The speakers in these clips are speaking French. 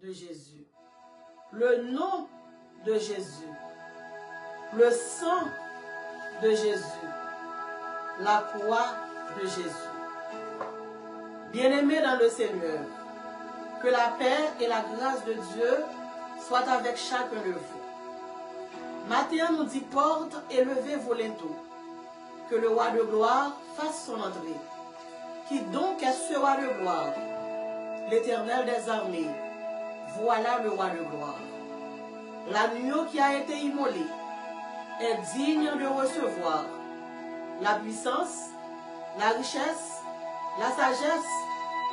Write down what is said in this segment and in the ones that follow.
De Jésus, le nom de Jésus, le sang de Jésus, la croix de Jésus. Bien-aimés dans le Seigneur, que la paix et la grâce de Dieu soient avec chacun de vous. Matthieu nous dit porte et levez vos linteaux, que le roi de gloire fasse son entrée. Qui donc est ce roi de gloire? L'Éternel des armées. Voilà le roi de gloire. L'agneau qui a été immolé est digne de recevoir la puissance, la richesse, la sagesse,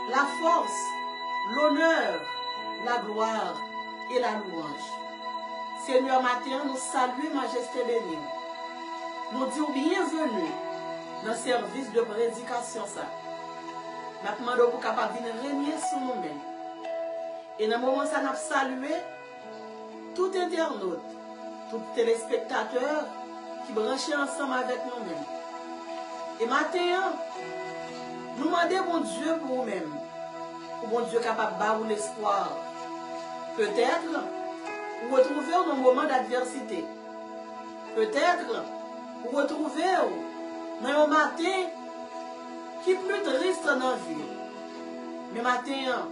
la force, l'honneur, la gloire et la louange. Seigneur, matin, nous saluons majesté bénie. Nous disons bienvenue dans le service de prédication. Nous demandons pour capable de régner sur nous-mêmes. Et dans le moment où nous avons salué tout internaute, tout téléspectateur qui branchent ensemble avec nous-mêmes. Et maintenant, nous demandons bon Dieu pour nous-mêmes, pour bon Dieu capable de avoir l'espoir. Peut-être, vous retrouver dans un moment d'adversité. Peut-être, vous retrouver dans un matin qui est plus triste dans la vie. Mais matin,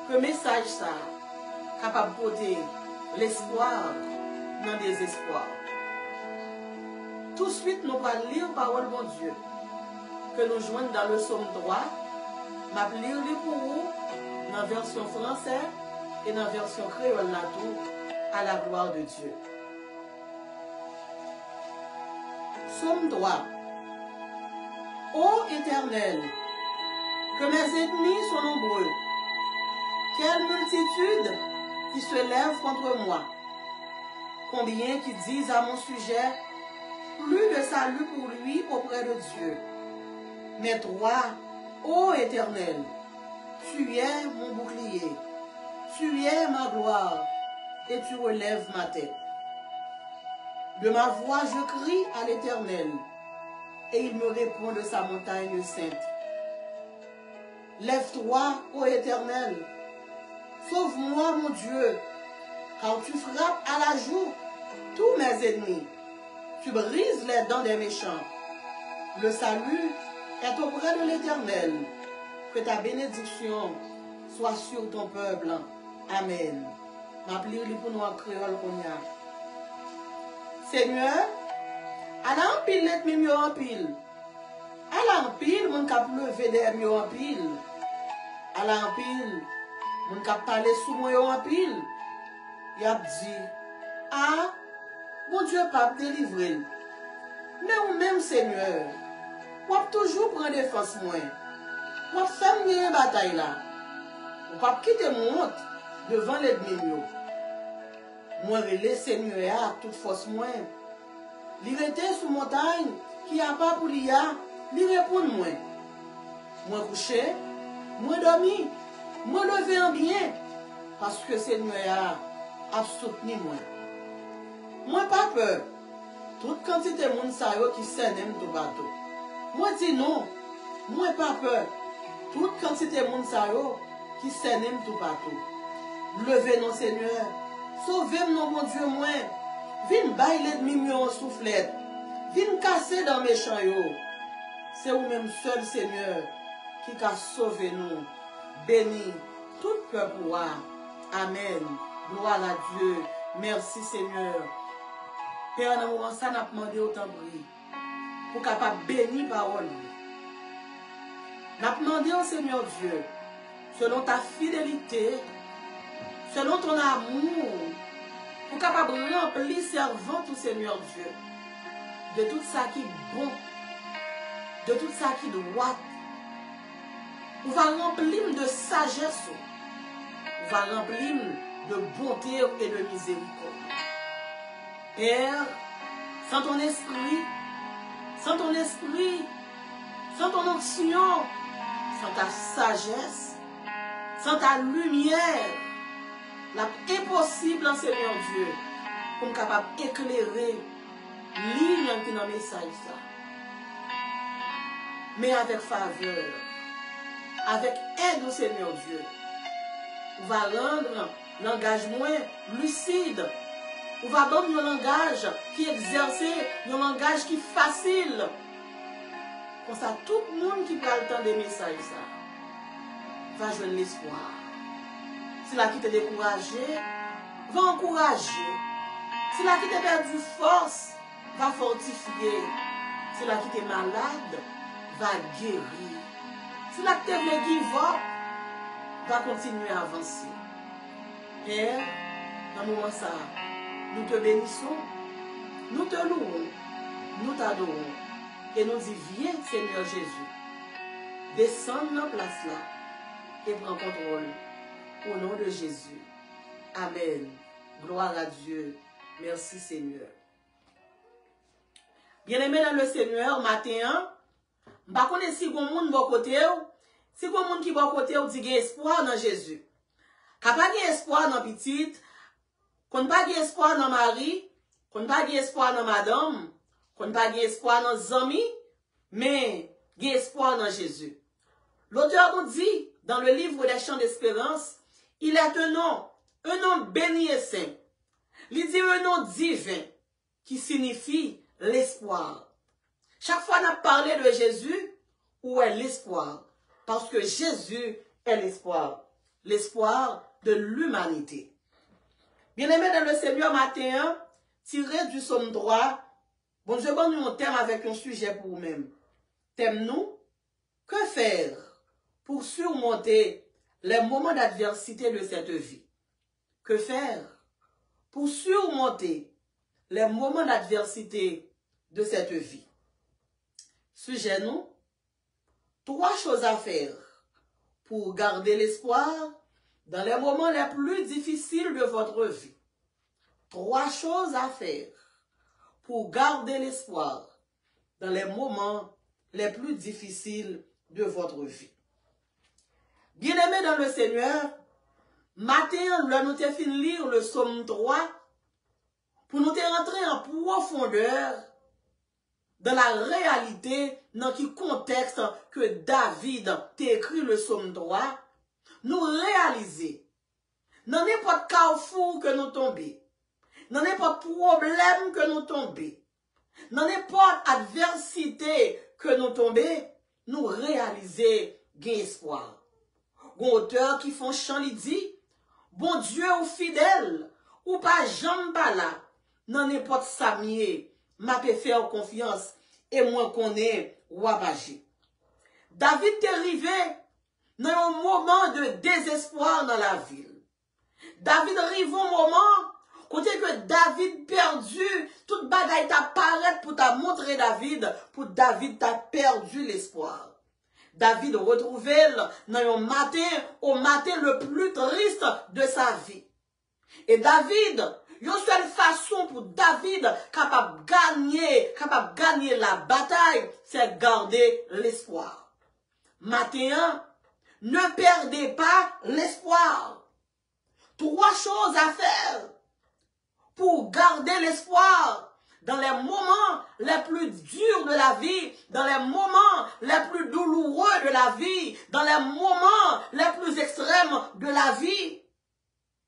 que message ça capable de porter l'espoir dans le désespoir. Tout de suite, nous allons lire la parole de Dieu que nous joignons dans le psaume 3. Je vais lire pour vous dans la version française et dans la version créole à la gloire de Dieu. Psaume 3. Ô Éternel, que mes ennemis sont nombreux. Quelle multitude qui se lève contre moi. Combien qui disent à mon sujet, plus de salut pour lui auprès de Dieu. Mais toi, ô Éternel, tu es mon bouclier, tu es ma gloire, et tu relèves ma tête. De ma voix je crie à l'Éternel, et il me répond de sa montagne sainte. Lève-toi, ô Éternel, sauve-moi, mon Dieu, car tu frappes à la joue tous mes ennemis. Tu brises les dents des méchants. Le salut est auprès de l'Éternel. Que ta bénédiction soit sur ton peuple. Amen. M'appeler pour nous en créole qu'on y a. Seigneur, à la pile les mieux en pile. À la pile, mon cap levé des mieux en pile. À la pile, mon cap parler sous moi en pile. Il a dit, ah, mon Dieu, pas délivrer. Mais ou même, Seigneur, on va toujours prendre défense moi. On va faire une bataille là. On va pas quitter mon honte devant l'ennemi. Moi, relais Seigneur à toute force moi. Il était sous montagne qui a pas pour l'IA, il répond moi. Moi couché, moi dormi, moi levé en bien parce que Seigneur a soutenu moi. Moi pas peur. Toute quantité de monde qui s'aime tout bateau. Moi dis non, moi pas peur. Toute quantité de monde qui s'aime tout bateau. Levez nos Seigneur, sauvez nos mon Dieu moi. Viens bailler l'ennemi mieux en soufflette. Viens casser dans mes champs. C'est vous-même seul Seigneur qui a sauvé nous. Béni tout peuple. Amen. Gloire à Dieu. Merci Seigneur. Père, dans moment ça, n'a demandé autant de pour capable bénir parole. N'a demandé au Seigneur Dieu, selon ta fidélité, selon ton amour, pour capable remplir servant au Seigneur Dieu de tout ça qui est bon, de tout ça qui est droit. On va remplir de sagesse, on va remplir de bonté et de miséricorde. Père, sans ton esprit, sans ton onction, sans ta sagesse, sans ta lumière, l'impossible en Seigneur Dieu, pour capable d'éclairer l'île qui dans le message ça. Mais avec faveur, avec aide au Seigneur Dieu, on va rendre l'engagement lucide. On va donner un langage qui est exercé, un langage qui est facile. Comme ça, tout le monde qui parle tant des messages, ça, va jouer l'espoir. Si la qui t'a découragé, va encourager. Si la qui t'a perdu force, va fortifier. Si la qui t'est malade, va guérir. Si la qui t'a give up, va continuer à avancer. Père, dans le moment ça, nous te bénissons, nous te louons, nous t'adorons et nous disons, viens Seigneur Jésus, descends dans la place là et prends contrôle au nom de Jésus. Amen. Gloire à Dieu. Merci Seigneur. Bien-aimé dans le Seigneur, matin, je ne sais pas si vous avez bon côté, si vous avez qui bon côté, vous dites espoir dans Jésus. Quand pas espoir dans petite, qu'on pas espoir dans Marie, qu'on pas espoir dans madame, qu'on pas espoir dans les amis, mais espoir dans Jésus. L'auteur nous dit, dans le livre des Chants d'Espérance, il est un nom béni et saint. Il dit un nom divin, qui signifie l'espoir. Chaque fois qu'on a parlé de Jésus, où est l'espoir? Parce que Jésus est l'espoir. L'espoir de l'humanité. Bien-aimés dans le Seigneur, matin, tiré du psaume 3, bon Dieu, bon, nous, on thème avec un sujet pour vous-même. Thème nous, que faire pour surmonter les moments d'adversité de cette vie? Que faire pour surmonter les moments d'adversité de cette vie? Sujet nous, 3 choses à faire pour garder l'espoir dans les moments les plus difficiles de votre vie. 3 choses à faire pour garder l'espoir dans les moments les plus difficiles de votre vie. Bien-aimés dans le Seigneur, matin, nous avons fini de lire le psaume 3 pour nous rentrer en profondeur dans la réalité, dans quel contexte que David t'a écrit le psaume 3, nous réaliser dans n'importe carrefour que nous tombons, dans n'importe problème que nous tombons, dans n'importe adversité que nous tombons, nous réaliser gain espoir. Gon auteur qui font chant li dit, bon Dieu ou fidèle, ou pas jambe pas là, dans n'importe samier, m'a peut faire confiance, et moi connais Wabaji. David est arrivé dans un moment de désespoir dans la ville. David arrive au moment, côté que David perdu, toute bagaille t'apparaît pour t'a montrer David, pour David t'a perdu l'espoir. David retrouvé dans un matin, au matin le plus triste de sa vie. Et David, une seule façon pour David capable de gagner la bataille, c'est garder l'espoir. Matin, ne perdez pas l'espoir. 3 choses à faire pour garder l'espoir dans les moments les plus durs de la vie, dans les moments les plus douloureux de la vie, dans les moments les plus extrêmes de la vie.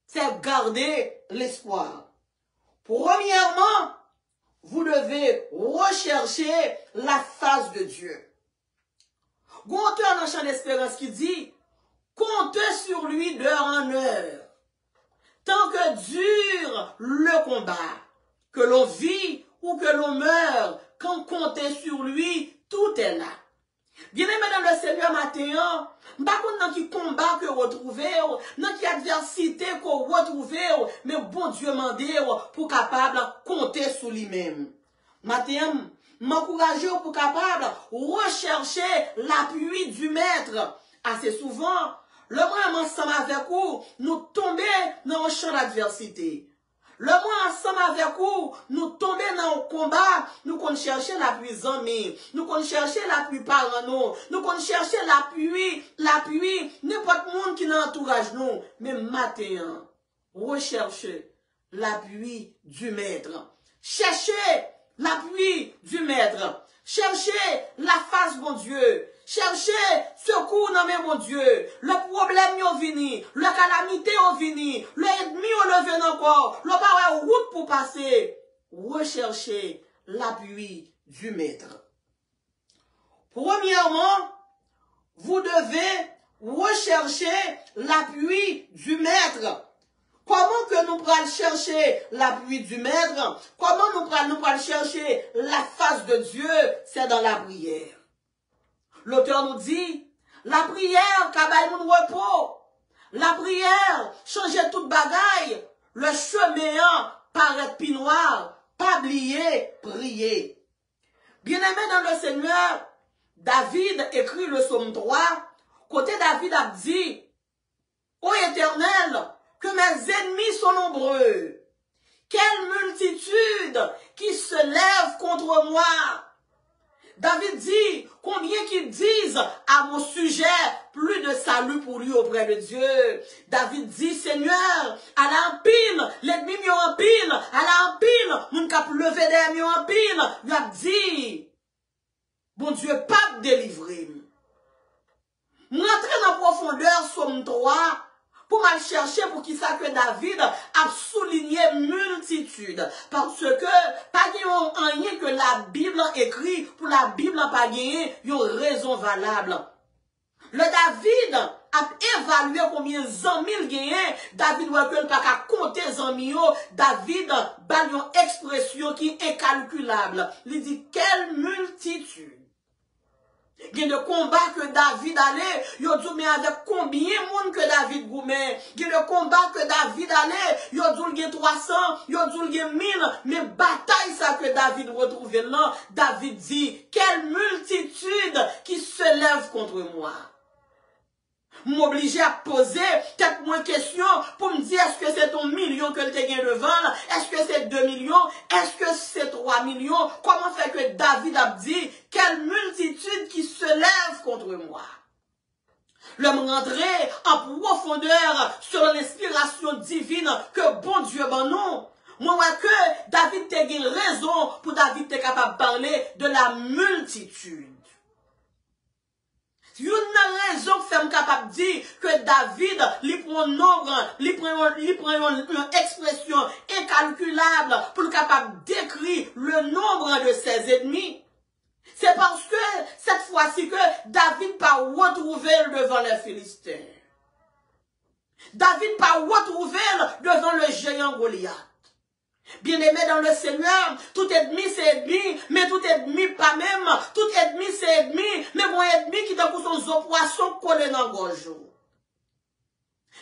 C'est garder l'espoir. Premièrement, vous devez rechercher la face de Dieu. Gonteur dans Chant d'Espérance qui dit, comptez sur lui d'heure en heure. Tant que dure le combat, que l'on vit ou que l'on meurt, quand comptez sur lui, tout est là. Bien-aimé dans le Seigneur matin, pas dans qui combat que retrouvez, dans qui adversité que retrouvez, mais bon Dieu mande pour capable compter sur lui-même. Matin, m'encourager pour capable rechercher l'appui du maître. Assez souvent, le mois ensemble avec vous, nous tombons dans un champ d'adversité. Le mois ensemble avec vous, nous tombons dans un combat, nous qu'on chercher l'appui amis, nous qu'on chercher l'appui parents, nous qu'on chercher l'appui, n'importe monde qui nous entourage nous, mais matin, recherchez l'appui du maître. Cherchez l'appui du maître. Cherchez la face bon Dieu. Cherchez secours dans mes mon Dieu. Le problème est venu, la calamité est venu, l'ennemi est levé encore, le pas route pour passer. Recherchez l'appui du maître. Premièrement, vous devez rechercher l'appui du maître. Comment que nous pourrons chercher l'appui du maître? Comment nous pourrons chercher la face de Dieu? C'est dans la prière. L'auteur nous dit, la prière, kabaye moun repos. La prière, changer toute bagaille. Le chemin paraît pi noir. Pas oublier, prier. Bien-aimé dans le Seigneur, David écrit le psaume 3. Côté David a dit, ô Éternel, que mes ennemis sont nombreux. Quelle multitude qui se lève contre moi. David dit, combien qu'ils disent à mon sujet, plus de salut pour lui auprès de Dieu. David dit, Seigneur, à l'empile, l'ennemi m'y empile, à l'empile, mon cap levé des m'y empile. Il a dit, bon Dieu, pas de délivrer. M'entrer dans la profondeur, Psaume 3, pour mal chercher pour qui ça que David a souligné multitude. Parce que, pas rien que la Bible écrit, pour la Bible n'a pas gagné, une raison valable. Le David a évalué combien d'amis il gagne. David ne peut pas compter les amis. David a une expression qui est incalculable. Il dit, quelle multitude. Il y a le combat que David allait, il y a dit, mais avec combien de monde que David goumait? Il y a le combat que David allait, il y a dit, il y a 300, il y a dit, il y a 1000, mais bataille ça que David retrouvait là, David dit, quelle multitude qui se lève contre moi. M'obliger à poser peut-être moins question pour me dire est-ce que c'est 1 million que le te gagne devant, est-ce que c'est 2 millions, est-ce que c'est 3 millions, comment fait que David a dit quelle multitude qui se lève contre moi. L'homme rentrer en profondeur sur l'inspiration divine que bon Dieu ben non. Moi que David te gagne raison pour David te capable de parler de la multitude. Une raison qui fait capable de dire que David, il prend un nombre, il prend une expression incalculable pour capable d'écrire le nombre de ses ennemis. C'est parce que cette fois-ci que David pas retrouvé devant les Philistins. David pas retrouvé devant le géant Goliath. Bien-aimé dans le Seigneur, tout ennemi c'est ennemi, mais tout ennemi pas même, tout ennemi c'est ennemi, mais mon ennemi qui dans son poisson collé dans le gorge.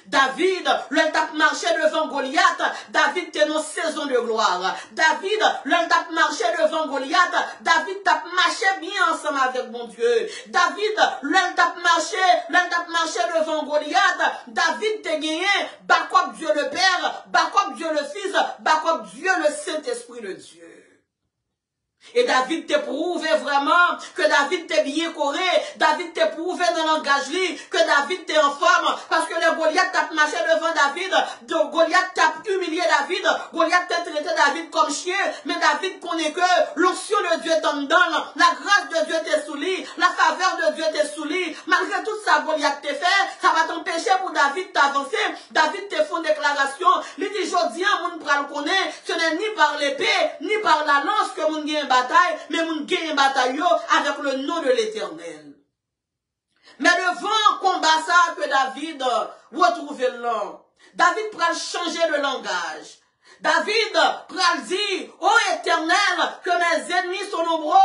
David, le tape marché devant Goliath, David était dans saison de gloire. David, le tape marché devant Goliath, David tape marché bien ensemble avec mon Dieu. David, le tape marché devant Goliath, David te gagné, Bacob Dieu le Père, Bacob Dieu le Fils, Bacob Dieu le Saint-Esprit de Dieu. Et David te prouvé vraiment que David t'est bien coré, David te prouvé dans l'engagement que David t'est en forme, parce que le Goliath t'a marché devant David, Goliath t'a humilié David, Goliath t'a traité David comme chien, mais David connaît que l'onction de Dieu t'en donne, la grâce de Dieu t'est sous lui, la faveur de Dieu t'est sous lui, malgré tout ça Goliath t'est fait, ça va t'empêcher pour David d'avancer, David te fait une déclaration, il dit, jodi an, moun pral connaît, ce n'est ni par l'épée, ni par la lance que moun gagne bataille, mais moun gagne bataille avec le nom de l'Éternel. Mais devant combat ça que David retrouve l'homme, David pral changer de langage. David pral dire, ô Éternel, que mes ennemis sont nombreux,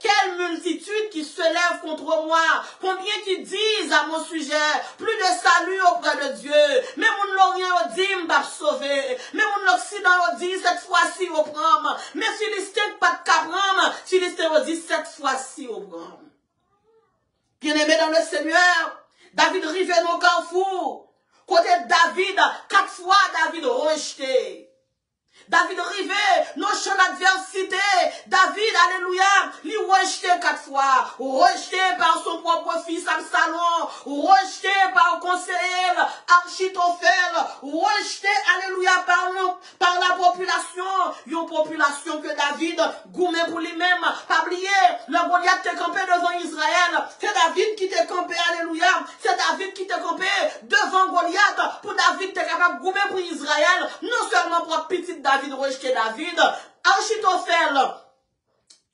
quelle multitude qui se lève contre moi, combien qui disent à mon sujet, plus de salut auprès de Dieu, mais mon l'Orient dit m'a sauvé, mais mon l'Occident dit cette fois-ci au prendre, mais Philistin pas de capram, Philistin dit cette fois-ci au prendre. Bien-aimé dans le Seigneur, David rive dans le carrefour, côté David, 4 fois David rejeté. David rivé, non champ d'adversité. David, alléluia, lui rejeté 4 fois. Rejeté par son propre fils Absalom. Rejeté par le conseiller Achitophel. Rejeté, alléluia, par la population. Une population que David goumait pour lui-même. Pas oublier, le Goliath t'est campé devant Israël. C'est David qui t'est campé, alléluia. C'est David qui t'est campé devant Goliath. Pour David t'es capable de goumer pour Israël. Non seulement pour petite David rejeté David, Achitophel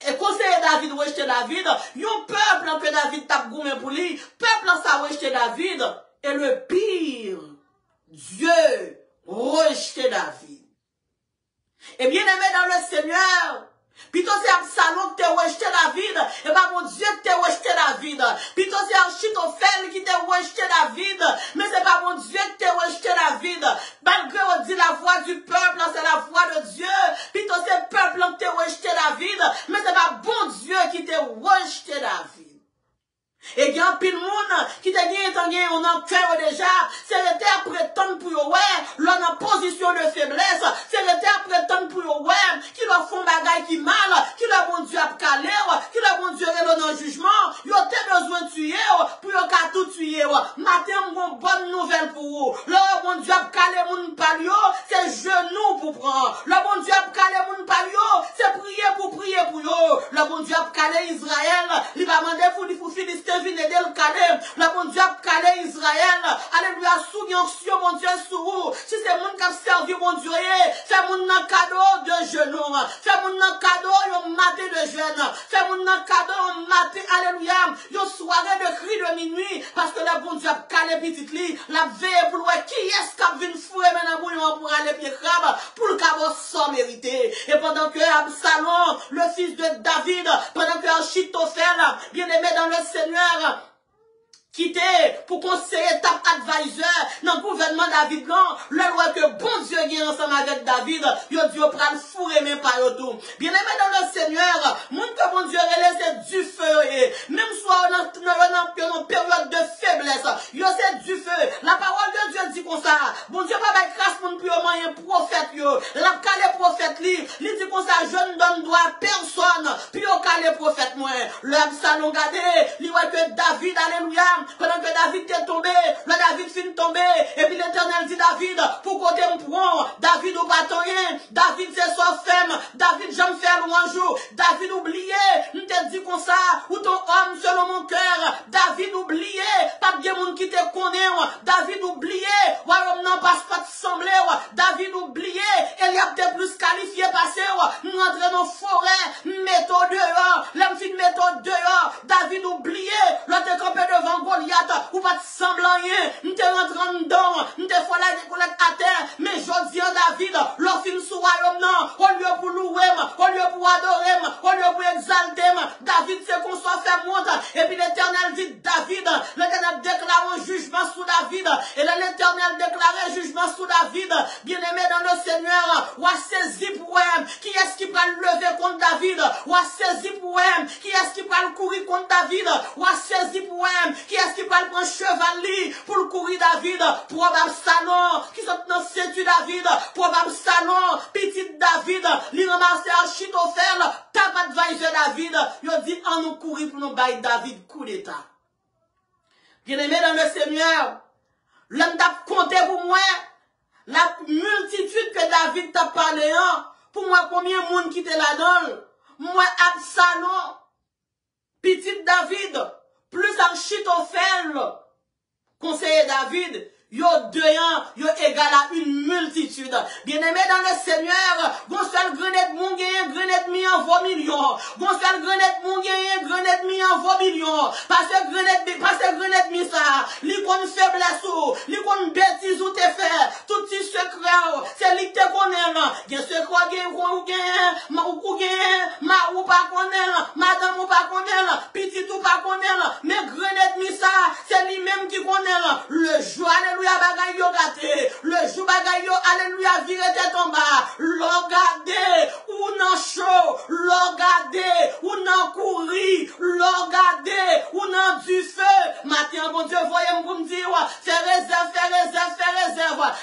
et conseiller David rejeté David, yon peuple que David tape goumé pour lui, peuple ça rejeté David, et le pire, Dieu rejeté David. Et bien aimé dans le Seigneur, plutôt c'est Absalom qui t'a rejeté David, et pas mon Dieu qui t'a rejeté David. Plutôt c'est Achitophel qui t'a rejeté David, mais c'est pas mon Dieu qui t'a rejeté David. Malgré on dit la voix du peuple, c'est la voix de Dieu. Plutôt c'est le peuple qui t'a rejeté David, mais c'est pas bon Dieu qui t'a rejeté David. Et il y a un pile monde qui te dit, on en cœur déjà, c'est le terre prétendre pour eux, l'on en position de faiblesse, c'est le terre prétendre pour eux, qui leur font bagaille qui mal, qui leur bon Dieu a calé, qui leur bon Dieu est dans le jugement, ils ont besoin de tuer, pour yon ka tout tuer. Matin, mon bonne nouvelle pour vous, leur bon Dieu a calé moun palio, c'est genou pour prendre, le bon Dieu a calé moun palio, c'est prier pour eux, le bon Dieu a calé Israël, il va demander pour Philistin, vine aider le calé, le bon Dieu a calé Israël, alléluia, sous yon mon Dieu sous, si c'est moun qui a servi mon Dieu, c'est moun nan cadeau de genoux, c'est moun nan cadeau yon matin de jeûne, c'est moun nan cadeau yon matin, alléluia, yon soirée de cri de minuit, parce que le bon Dieu a calé petit li, la veille pour qui est-ce qu'a venu fouer maintenant pour aller pied crabe, pour le cabot sans mériter, et pendant que Absalom, le fils de David, pendant que Achitophel, bien aimé dans le Seigneur, quitté pour conseiller top advisor dans le gouvernement David blanc, le roi que bon Dieu vient ensemble avec David, yo Dieu prend le fourré même pas yo tout. Bien aimé dans le Seigneur, moun que bon Dieu relève c'est du feu, même soit dans une période de faiblesse, yo c'est du feu. La parole de Dieu dit comme ça, bon Dieu pas mettre grâce pour nous moyen prophète yo, la calé prophète li dit comme ça, je ne donne droit à personne, puis au calé prophète moi. Le Absalom gardé, li voit que David, alléluia, pendant que David est tombé, le David finit tombé, et puis l'Éternel dit David, pour côté me prend, David ou pas rien, David c'est son femme, David j'aime faire un jour, David oublié, nous te dit comme ça, ou ton homme selon mon cœur, David David oublié, pas de monde qui te connaît, David oublié, royaume non pas semblé, David oublié, Eliab te plus qualifié passé, nous entrons dans forêt, méthode dehors, l'homme fin méthode dehors, David oublié, l'autre campé devant Goliath, ou pas de semblant rien, nous te rentrons dedans, nous te faut la décollette à terre, mais je dis à David, l'offre sous royaume non, au lieu pour louer, au lieu pour adorer, au lieu pour exalter, David c'est qu'on soit fait monte, et puis l'Éternel dit David, l'Éternel déclare un jugement sous David, et l'Éternel déclare jugement sous David, bien-aimé dans le Seigneur, ou a saisi pour elle, qui est-ce qui va le lever contre David, ou a saisi pour elle, qui est-ce qui va le courir contre David, ou a saisi pour elle, qui est-ce qui va le prendre chevalier pour le courir David, probable Salon, qui sont dans ceinture David, probable Salon, petit David, li ramasse Achitophel, tape advisor David, il dit en nous courir pour nous bailler David coup d'état. Bien-aimé dans le Seigneur, l'homme t'a compté pour moi, la multitude que David t'a parlé, pour moi combien de monde qui était là-dedans, moi Absalom, petit David, plus Achitophel, conseiller David, yo deux ans, yo égal à une multitude. Bien-aimé dans le Seigneur, gonçal grenette mon gagne, grenette mi en 20 millions. Gonçal grenette mon gagne, grenette mi en 20 millions. Parce que grenette mi ça, li kon faiblesse ou, li kon bêtise ou te fait, tout petit secret, c'est li te connaît là. Gen secret gen ou gen, ma ou gen, ma ou pas connaît là, madame ou pas connaît là, petit ou pas connaît là, mais grenette mi ça, c'est lui même qui connaît là. Le jour alléluia bagay yo gâté, le jour bagay yo alléluia viré tête en bas, l'ogade ou nan chaud, l'ogade ou nan couri, l'ogade ou nan du feu. Matin bon Dieu voyez pour me dire fais réserve,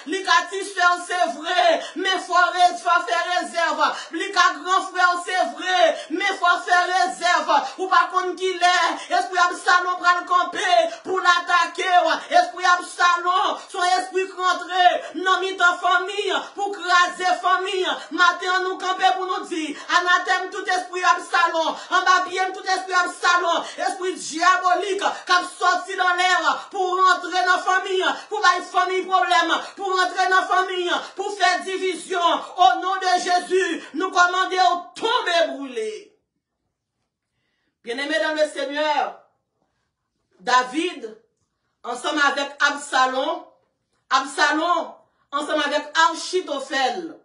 li ka ti frère c'est vrai, mais faut faire réserve, li ka grand frère c'est vrai, mais faut faire réserve, ou pas qu'on qui l'est, esprit Absalom pral camper pour l'attaquer, esprit Absalom son esprit rentré non mis dans famille pour craser famille. Matin nous camper pour nous dire anathème tout esprit Absalom, en bas bien tout esprit Absalom, esprit diabolique qui a sorti dans l'air pour rentrer dans famille, pour faire famille problème, pour rentrer dans famille, pour faire division. Au nom de Jésus, nous commandons tomber brûler. Bien-aimé dans le Seigneur, David, ensemble avec Absalom, ensemble avec Achitophel,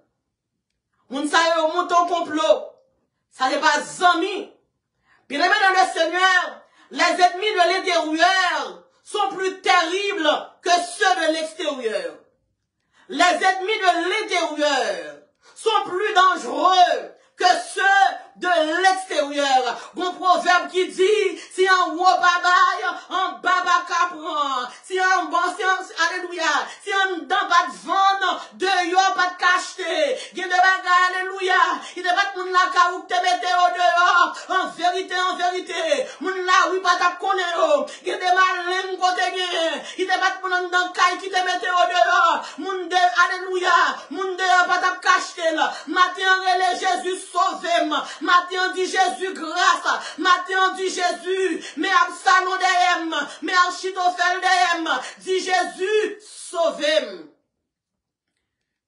on sa au monton complot, ça n'est pas amis. Bien-aimé dans le Seigneur, les ennemis de l'intérieur sont plus terribles que ceux de l'extérieur. Les ennemis de l'intérieur sont plus dangereux que ceux de l'extérieur. Bon proverbe qui dit, si en haut babaye, en baba capran, si en bon, alléluia, si en dans pas de vendre, de yo pas de cacheter, il de bagay, alléluia, il de pas de moun la ka ou te mette au dehors, en vérité, moun la oui pas ta connaît yo, il de malin côté gen, il de pas de moun dans kay qui te mette au dehors, moun de, alléluia, moun de pas ta cacheter là, matin relais Jésus sauve-moi. Matin dit Jésus grâce, matin dit Jésus, mais Absalom de mais Achitophel de dit Jésus sauvez-moi.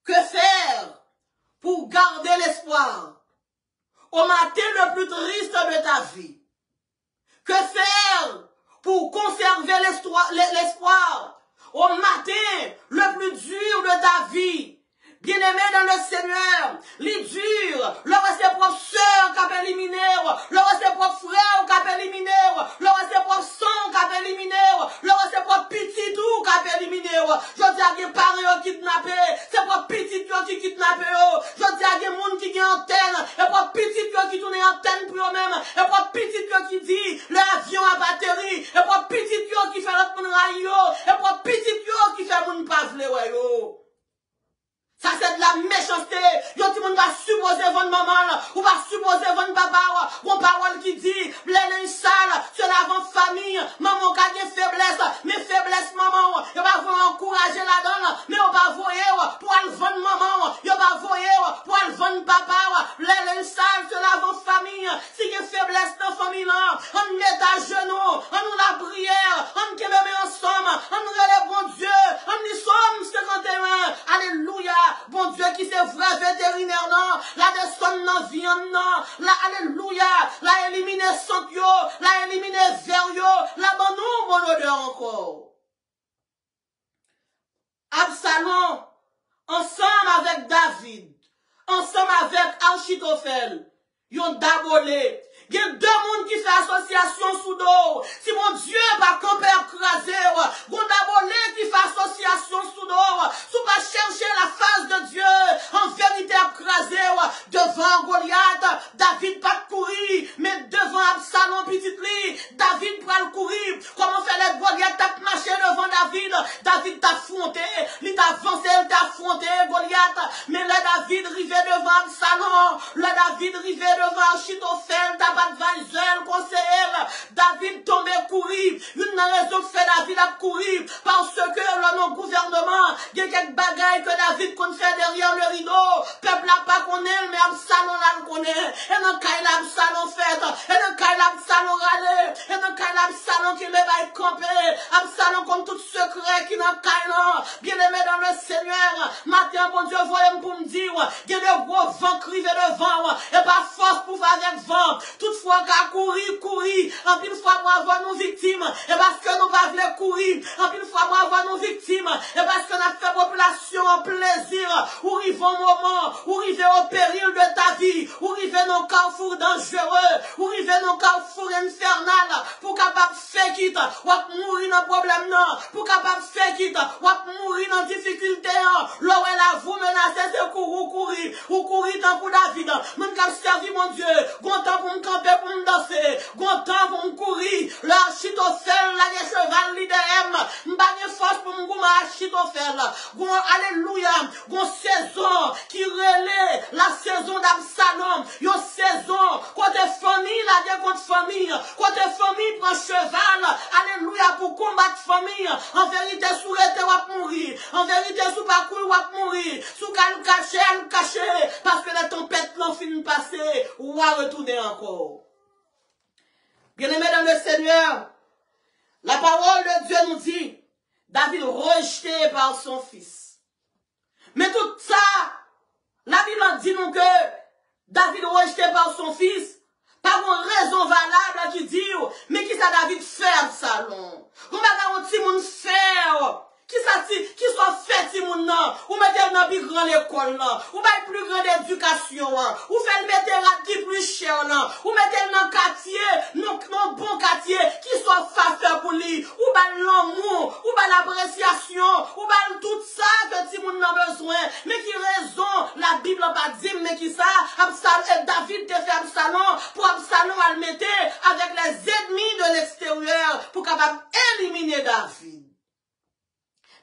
Que faire pour garder l'espoir au matin le plus triste de ta vie? Que faire pour conserver l'espoir au matin le plus dur de ta vie? Bien-aimé dans le Seigneur, les durs, leur ses propres sœurs qui ont éliminé, leur ses propres frères qui ont éliminé, leur ses propres sons qui ont éliminé, leur ses propres petits tout qui ont éliminé. Je dis à des parents qui kidnappé, c'est pas petits qui kidnappé. Je dis à des gens qui ont antenne, et pas petits qui tournent antenne pour eux-mêmes, et pas petits qui dit l'avion à batterie, et pas petits qui fait le monde rayo, et pas petits qui fait monde pas vle yo. Ça c'est de la méchanceté. Yo tout le monde va supposer votre maman, ou va supposer votre papa, ou parole qui dit, blé sale, cela avant famille, maman qui a des faiblesses, mais faiblesses maman, yo va vous encourager là-dedans, mais on va voyer pour aller vendre maman, yo va voyer pour aller vendre papa, blé sale, cela avant famille, si y a faiblesse dans la famille là, on met à genoux, on nous la prière, vétérinaire, non, la descendre dans viande, non, la alléluia, la éliminer sang yo, la éliminer verre yo, la bon nous, bon odeur encore. Absalom, ensemble avec David, ensemble avec Achitophel, ils ont d'abolé. Il y a deux mondes qui font association sous dos. Si mon Dieu va camper écrasé, il y a d'abolé qui fait association sous dos. Si vous pas chercher la face de Dieu, en vérité écrasé, devant Goliath, David pas courir, mais devant Absalom petit lit, David va le courir. Comment fait les Goliath t'a marché devant David? David t'a affronté, il t'a avancé, il t'a affronté Goliath. Mais le David rivait devant Absalom, le David rivait devant Achitophel, advisor, conseiller, David tombé courir. Une raison fait David a courir parce que le non-gouvernement, il y a quelques bagailles que David compte faire derrière le rideau. Peuple n'a pas connaît, mais Absalom là le connaît. Et dans le cas Absalom fait, et dans le cas Absalom râle, et dans le cas Absalom qui le va camper. Absalom comme tout secret qui n'a pas bien aimé dans le Seigneur. Matin, bon Dieu, voyez pour me dire, il y a des gros vents crivés devant, et pas force pour faire avec vent. Toutefois, qu'à courir, en pile fois, pour avoir nos victimes, et parce que nous pas voulons courir, en pile fois, pour avoir nos victimes, et parce qu'on a fait population en plaisir, ou arrive au moment, ou arrive au péril de ta vie, ou arrive dans carrefour dangereux, ou arrive dans carrefour infernal, pour capable faire quitte, ou mourir dans problème, non, pour capable faire quitte, ou mourir dans difficulté, là où elle a vous menacé, c'est courir, ou courir dans pour David, même qu'à servir mon Dieu, content pour me camper, pour me danser, content pour me courir, l'Achitophel, là, les chevals, l'IDM, m'bagne force pour me goumer Achitophel, alléluia, gon saison qui relaie la saison d'Absalom, yon saison, côté famille, là, des contre famille, côté famille prend cheval, alléluia, pour combattre famille, en vérité, sous l'été, ou mourir, en vérité, sous parcours, ou mourir, sous qu'elle caché, parce que les tempêtes l'ont fini de passer, ou à retourner encore. Bien-aimés dans le Seigneur, la parole de Dieu nous dit, David rejeté par son fils. Mais tout ça, la Bible dit nous que David rejeté par son fils, par une raison valable qui dit, mais qui ça David fait Absalom? Comment va petit monde faire? Qui soit fait si moun nan, ou mettez dans plus grande école là, ou bail plus grande éducation, ou fait le mettre qui plus cher là, ou mettez dans quartier, non bon quartier, qui soit facteur pour lui, ou bail l'amour, ou bail l'appréciation, ou bail tout ça que si moun nan besoin, mais qui raison, la Bible pas dit, mais qui ça, David te fait Absalom, pour Absalom à le mettre avec les ennemis de l'extérieur, pour capable éliminer David.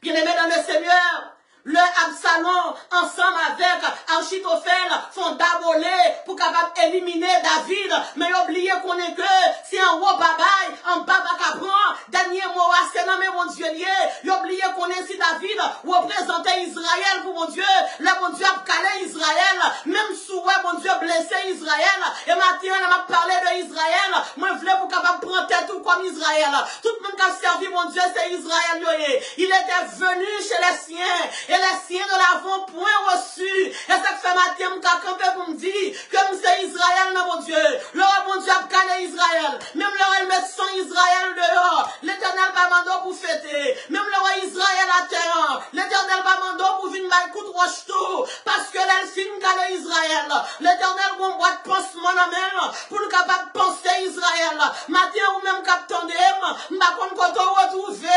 Bien-aimés dans le Seigneur, le Absalom, ensemble avec Achitophel, font d'aboler pour capable éliminer David. Mais oubliez qu'on est que c'est en haut babaye, en bas bacabran, dernier mot c'est non mais mon Dieu lié. Oubliez qu'on est si David représentait Israël pour mon Dieu. Le mon Dieu a calé Israël, même sous mon Dieu blessé Israël. Et maintenant, on m'a parlé de Israël. Moi, je voulais pour capable prendre tête tout comme Israël. Tout le monde qui a servi mon Dieu, c'est Israël. Il était venu chez les siens. Et les siens ne l'avons point reçu. Et ça fait matin, je campé pour me dire que c'est Israël, non, mon Dieu. Leur mon Dieu a calé Israël. Même leur elle met son Israël dehors. L'Éternel va m'en pour fêter. Même leur Israël à terre. L'Éternel va m'en pour venir coup de roche tout. Parce que l'Elfine calé Israël. L'Éternel va boîte pansement en main pour nous capable penser Israël. Matin ou même captandem, m'a qu'on retrouver.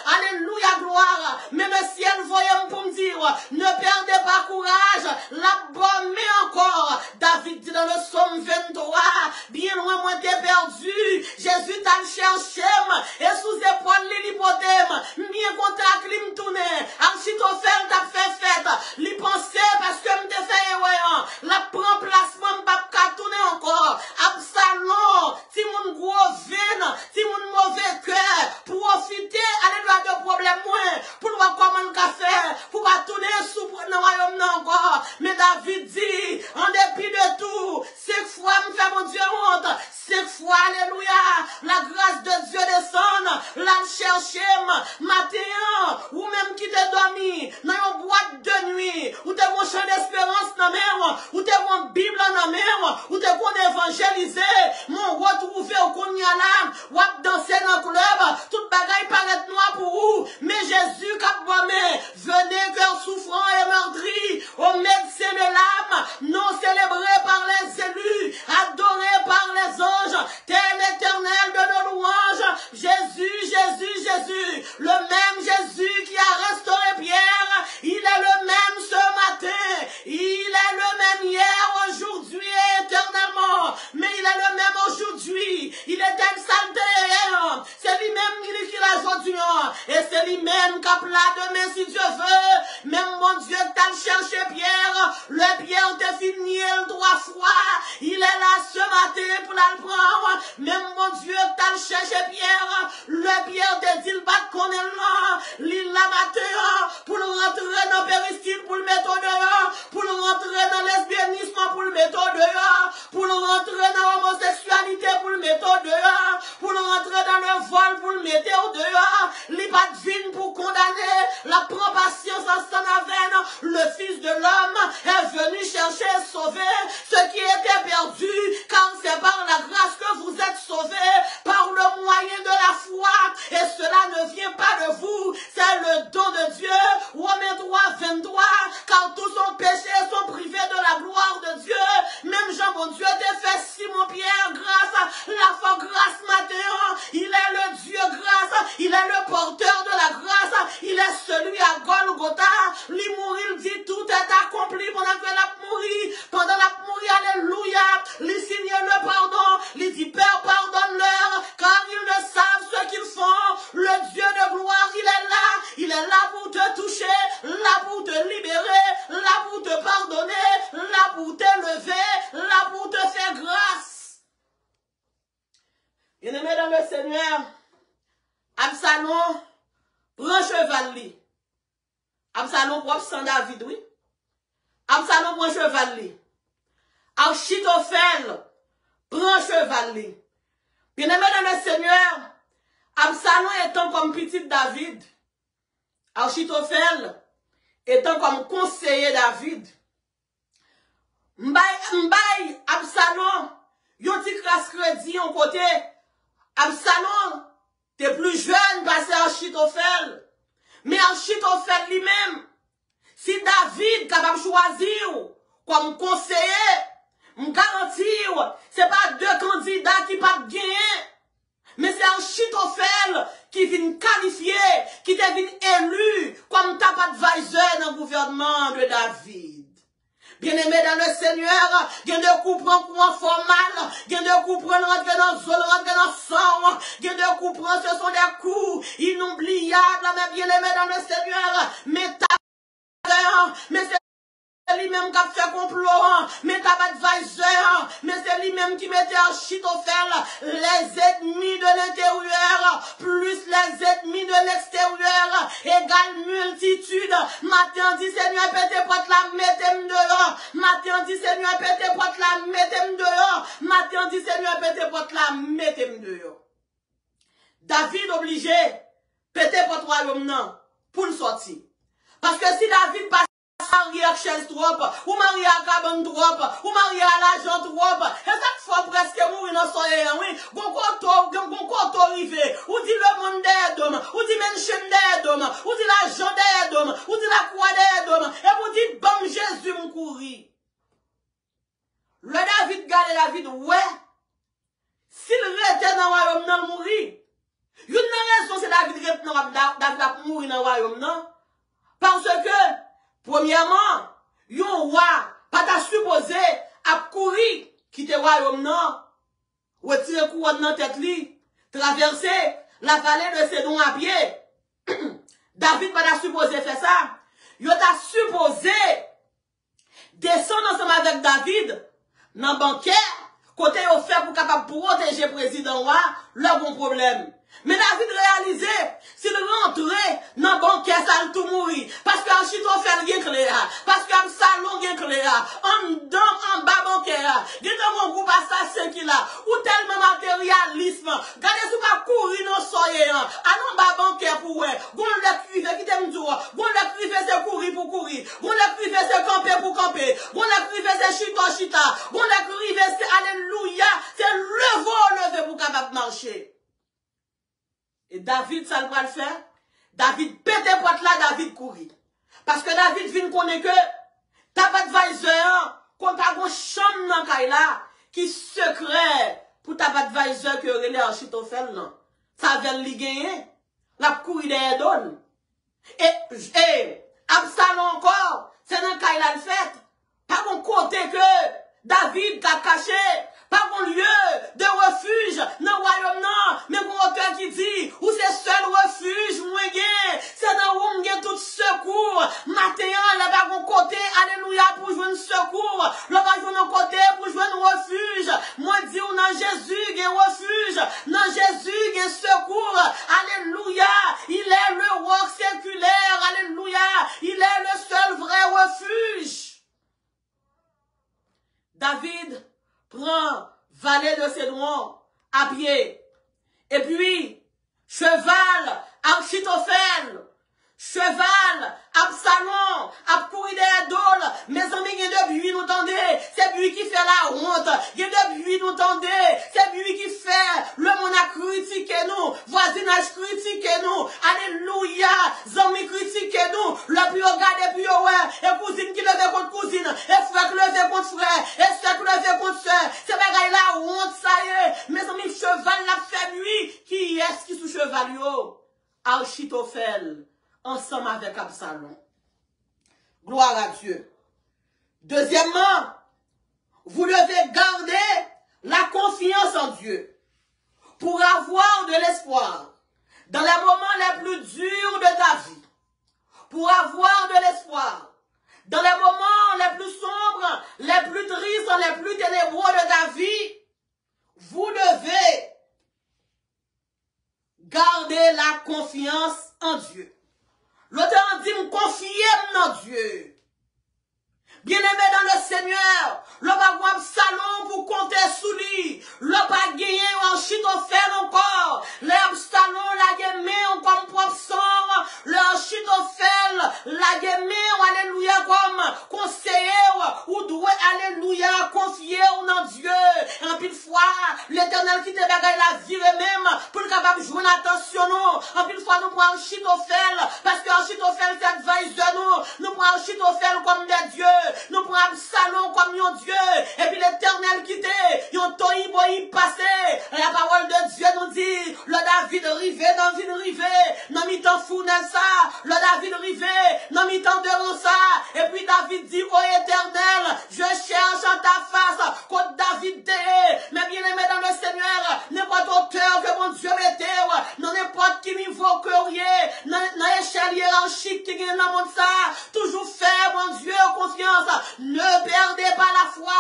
Alléluia, gloire. Même le ciel voyait pour me dire, ne perdez pas courage, la bonne mais encore. David dit dans le psaume 23, bien loin moi t'es perdu, Jésus t'a cherché, et sous épaule l'hypothème, bien contact l'im tourné, Achitophel t'a fait fête, l'y pensait parce que m'te fait évoyant, la prend placement m'pa tourner encore, Absalom, si mon gros veine, si mon mauvais cœur, profiter, aller de problème moins, pour voir comment qu'a fait, pour pas tourner sous le royaume encore. Mais David dit, en dépit de tout, 5 fois me fait mon Dieu honte, 5 fois, alléluia, la grâce de Dieu descend, la chercher, matin, ou même qui te dormi, dans une boîte de nuit, ou te mon champ d'espérance, non mais, cap là demain si Dieu veut. Même mon Dieu t'as cherché Pierre. Le Pierre t'a fini 3 fois. Il est là ce matin pour la prendre. Même mon Dieu t'as cherché Pierre. Le Pierre t'a dit, il va te connaître là. L'île la matin pour rentrer dans Péristyle, pour le mettre au dehors. Pour rentrer dans lesbianisme, pour le mettre au dehors. Pour rentrer dans l'homosexualité, pour le mettre au dehors. Pour rentrer dans le vol, pour le mettre au dehors. Il pas divine pour condamner. La prend patience en son avène. Le Fils de l'homme est venu chercher et sauver ce qui était perdu. Car c'est par la grâce que vous êtes sauvés, par le moyen de la foi. Et cela ne vient pas de vous. C'est le don de Dieu. Romains 3, 23. Car tous ont péché et sont privés de la gloire de Dieu. Même Jean, mon Dieu, t'a fait Simon-Pierre grâce. La foi grâce matin. Il est le Dieu grâce. Il est le porteur de la grâce. Il est celui à Golgotha. Il mourit, il dit tout est accompli pendant que la mourit. Pendant la mourit, alléluia. Il signe le pardon. Il dit Père, pardonne-leur, car ils ne savent ce qu'ils font. Le Dieu de gloire, il est là. Il est là pour te toucher, là pour te libérer, là pour te pardonner, là pour t'élever, là pour te faire grâce. Bien-aimé dans le Seigneur, Absalom prend cheval li. Absalom propre sans David, oui. Absalom prend cheval li. Achitophel prend cheval li. Bien-aimé dans le Seigneur, Absalom étant comme petit David, Achitophel étant comme conseiller David, Mbay Absalom, yon ti crasse crédit en côté, Absalom, t'es plus jeune passé Achitophel, mais Achitophel lui-même, si David capable choisir comme conseiller, m'garantir, c'est pas 2 candidats qui pas gagner. Mais c'est Achitophel qui vient qualifier, qui devient élu comme top advisor dans le gouvernement de David. Bien-aimé dans le Seigneur, il y a de coups prendre courant formal, il y a de coups prendre rentrer dans le zone, rentrer dans le sang, il y a de coups prendre, ce sont des coups inoubliables, mais bien-aimé dans le Seigneur, mais c'est lui-même qui a fait complot, mais t'as pas advisor, mais c'est lui-même qui mettait Achitophel, les ennemis de l'intérieur, plus les ennemis de l'extérieur, égale multitude. Matin dit Seigneur, pété porte la mettez-moi dehors. Matin dit Seigneur, pété porte la mettez-moi dehors. Matin dit Seigneur, pété porte la mettez-moi dehors. David obligé, pété porte royaume non, pour le sortir. Parce que si David passe marié à chaise trop, ou marié à cabane trop, ou marié à l'argent trop, et chaque fois presque mourir dans son air, oui, gon koto rivé, ou dit le monde des d'hommes, ou dit mention des d'hommes, ou dit l'argent des d'hommes, ou dit la croix des d'hommes, et vous dites, bam, Jésus m'courir. Le David garde David, ouais, s'il rete dans le royaume, non, mourir. Une raison, c'est David a mourir dans le royaume, non? Parce que, premièrement, yon roi, pas ta supposé, a courir, quitter le royaume, non? Retirer couronne dans tête li, traverser la vallée de Sédon à pied. David pas ta supposé faire ça. Yon t'a supposé descendre ensemble avec David, dans le banquet, côté au fait pour capable protéger le président roi, leur bon problème. Mais David réalisait, s'il rentrait dans le banquet, ça allait tout mourir. Parce qu'Achitophel gen clair, parce qu'Absalom gen clair, en bas banquet, il y a un groupe assassin qui là, ou tellement matérialisme, regardez si vous pas courir dans le soleil, en bas banquet pour vous, vous le privé qui t'aime dire, vous le privé c'est courir pour courir, vous le privé c'est camper pour camper, vous le privé c'est chita, vous le privé c'est alléluia, c'est lever pour capable marcher. Et David, ça le va le faire. David pété porte là, David courir. Parce que David vient connaître que t'as pas de advisor, qu'on t'a une chambre dans Kaila, qui secret pour t'as pas de advisor que relais Achitophel, non. Ça vient lui gagner. La courir des donnes. Et, Absalom encore, c'est dans Kaila le fait. Pas qu'on côté que David a caché. Pas mon lieu de refuge dans le royaume, non. Mais mon auteur qui dit, où c'est seul refuge, moi, c'est dans secours. Matin, le pas mon côté, alléluia, pour jouer un secours. Le pas jouer un côté pour jouer un refuge. Moi, dis, dans Jésus, il y a un refuge. Dans Jésus, il y a un secours. Alléluia. Il est le roc séculaire. Alléluia. Il est le seul vrai refuge. David prend valet de Cédron à pied. Et puis, cheval, Achitophel. Cheval, Absalom, courir des dôles. Mes amis, il y a depuis nous tendez. C'est lui qui fait la honte. Il y a depuis nous tendez. C'est lui qui fait le monde a critiqué nous. Voisinage critiqué nous. Alléluia. Amis critiqué nous. Le plus regardé, plus ouais. Et cousine qui levait contre cousine. Et frère qui levait contre frère. Et soeur qui levait contre soeur. C'est bagaille la honte, ça y est. Mes amis, cheval l'a fait lui. Qui est-ce qui sous cheval yo? Achitophel. Ensemble avec Absalom. Gloire à Dieu. Deuxièmement, vous devez garder la confiance en Dieu pour avoir de l'espoir dans les moments les plus durs de ta vie. Pour avoir de l'espoir dans les moments les plus sombres, les plus tristes, les plus ténébreux de ta vie, vous devez garder la confiance en Dieu. L'auteur dit, me confier en Dieu. Bien-aimé dans le Seigneur, le pas Absalom pour compter sous lui. Le pas gagné en Achitophel encore. L'Absalom la gagné en comme propre sang. L'Achitophel la gagné alléluia comme conseiller ou doit alléluia confier en Dieu. En pile fois, l'Éternel qui te bagaille la vie même pour le capable de jouer attention nous. En pile fois nous prenons Achitophel parce que Achitophel c'est advisor nous prenons Achitophel comme des dieux. Nous prenons Absalom comme un Dieu. Et puis l'Éternel quitté. Yon toyi boyi passé. La parole de Dieu nous dit, le David rivé, dans ville rivé. Non mi temps fou ça. Le David rivé, non mi temps de ça. Et puis David dit, ô Éternel, je cherche en ta face. Contre David t'es. Mais bien aimé dans le Seigneur, n'importe auteur que mon Dieu mettait. Non n'importe qui niveau que rien. Dans l'échelle hiérarchique qui gagne dans le monde ça. Toujours faire mon Dieu confiance. Ne perdez pas la foi.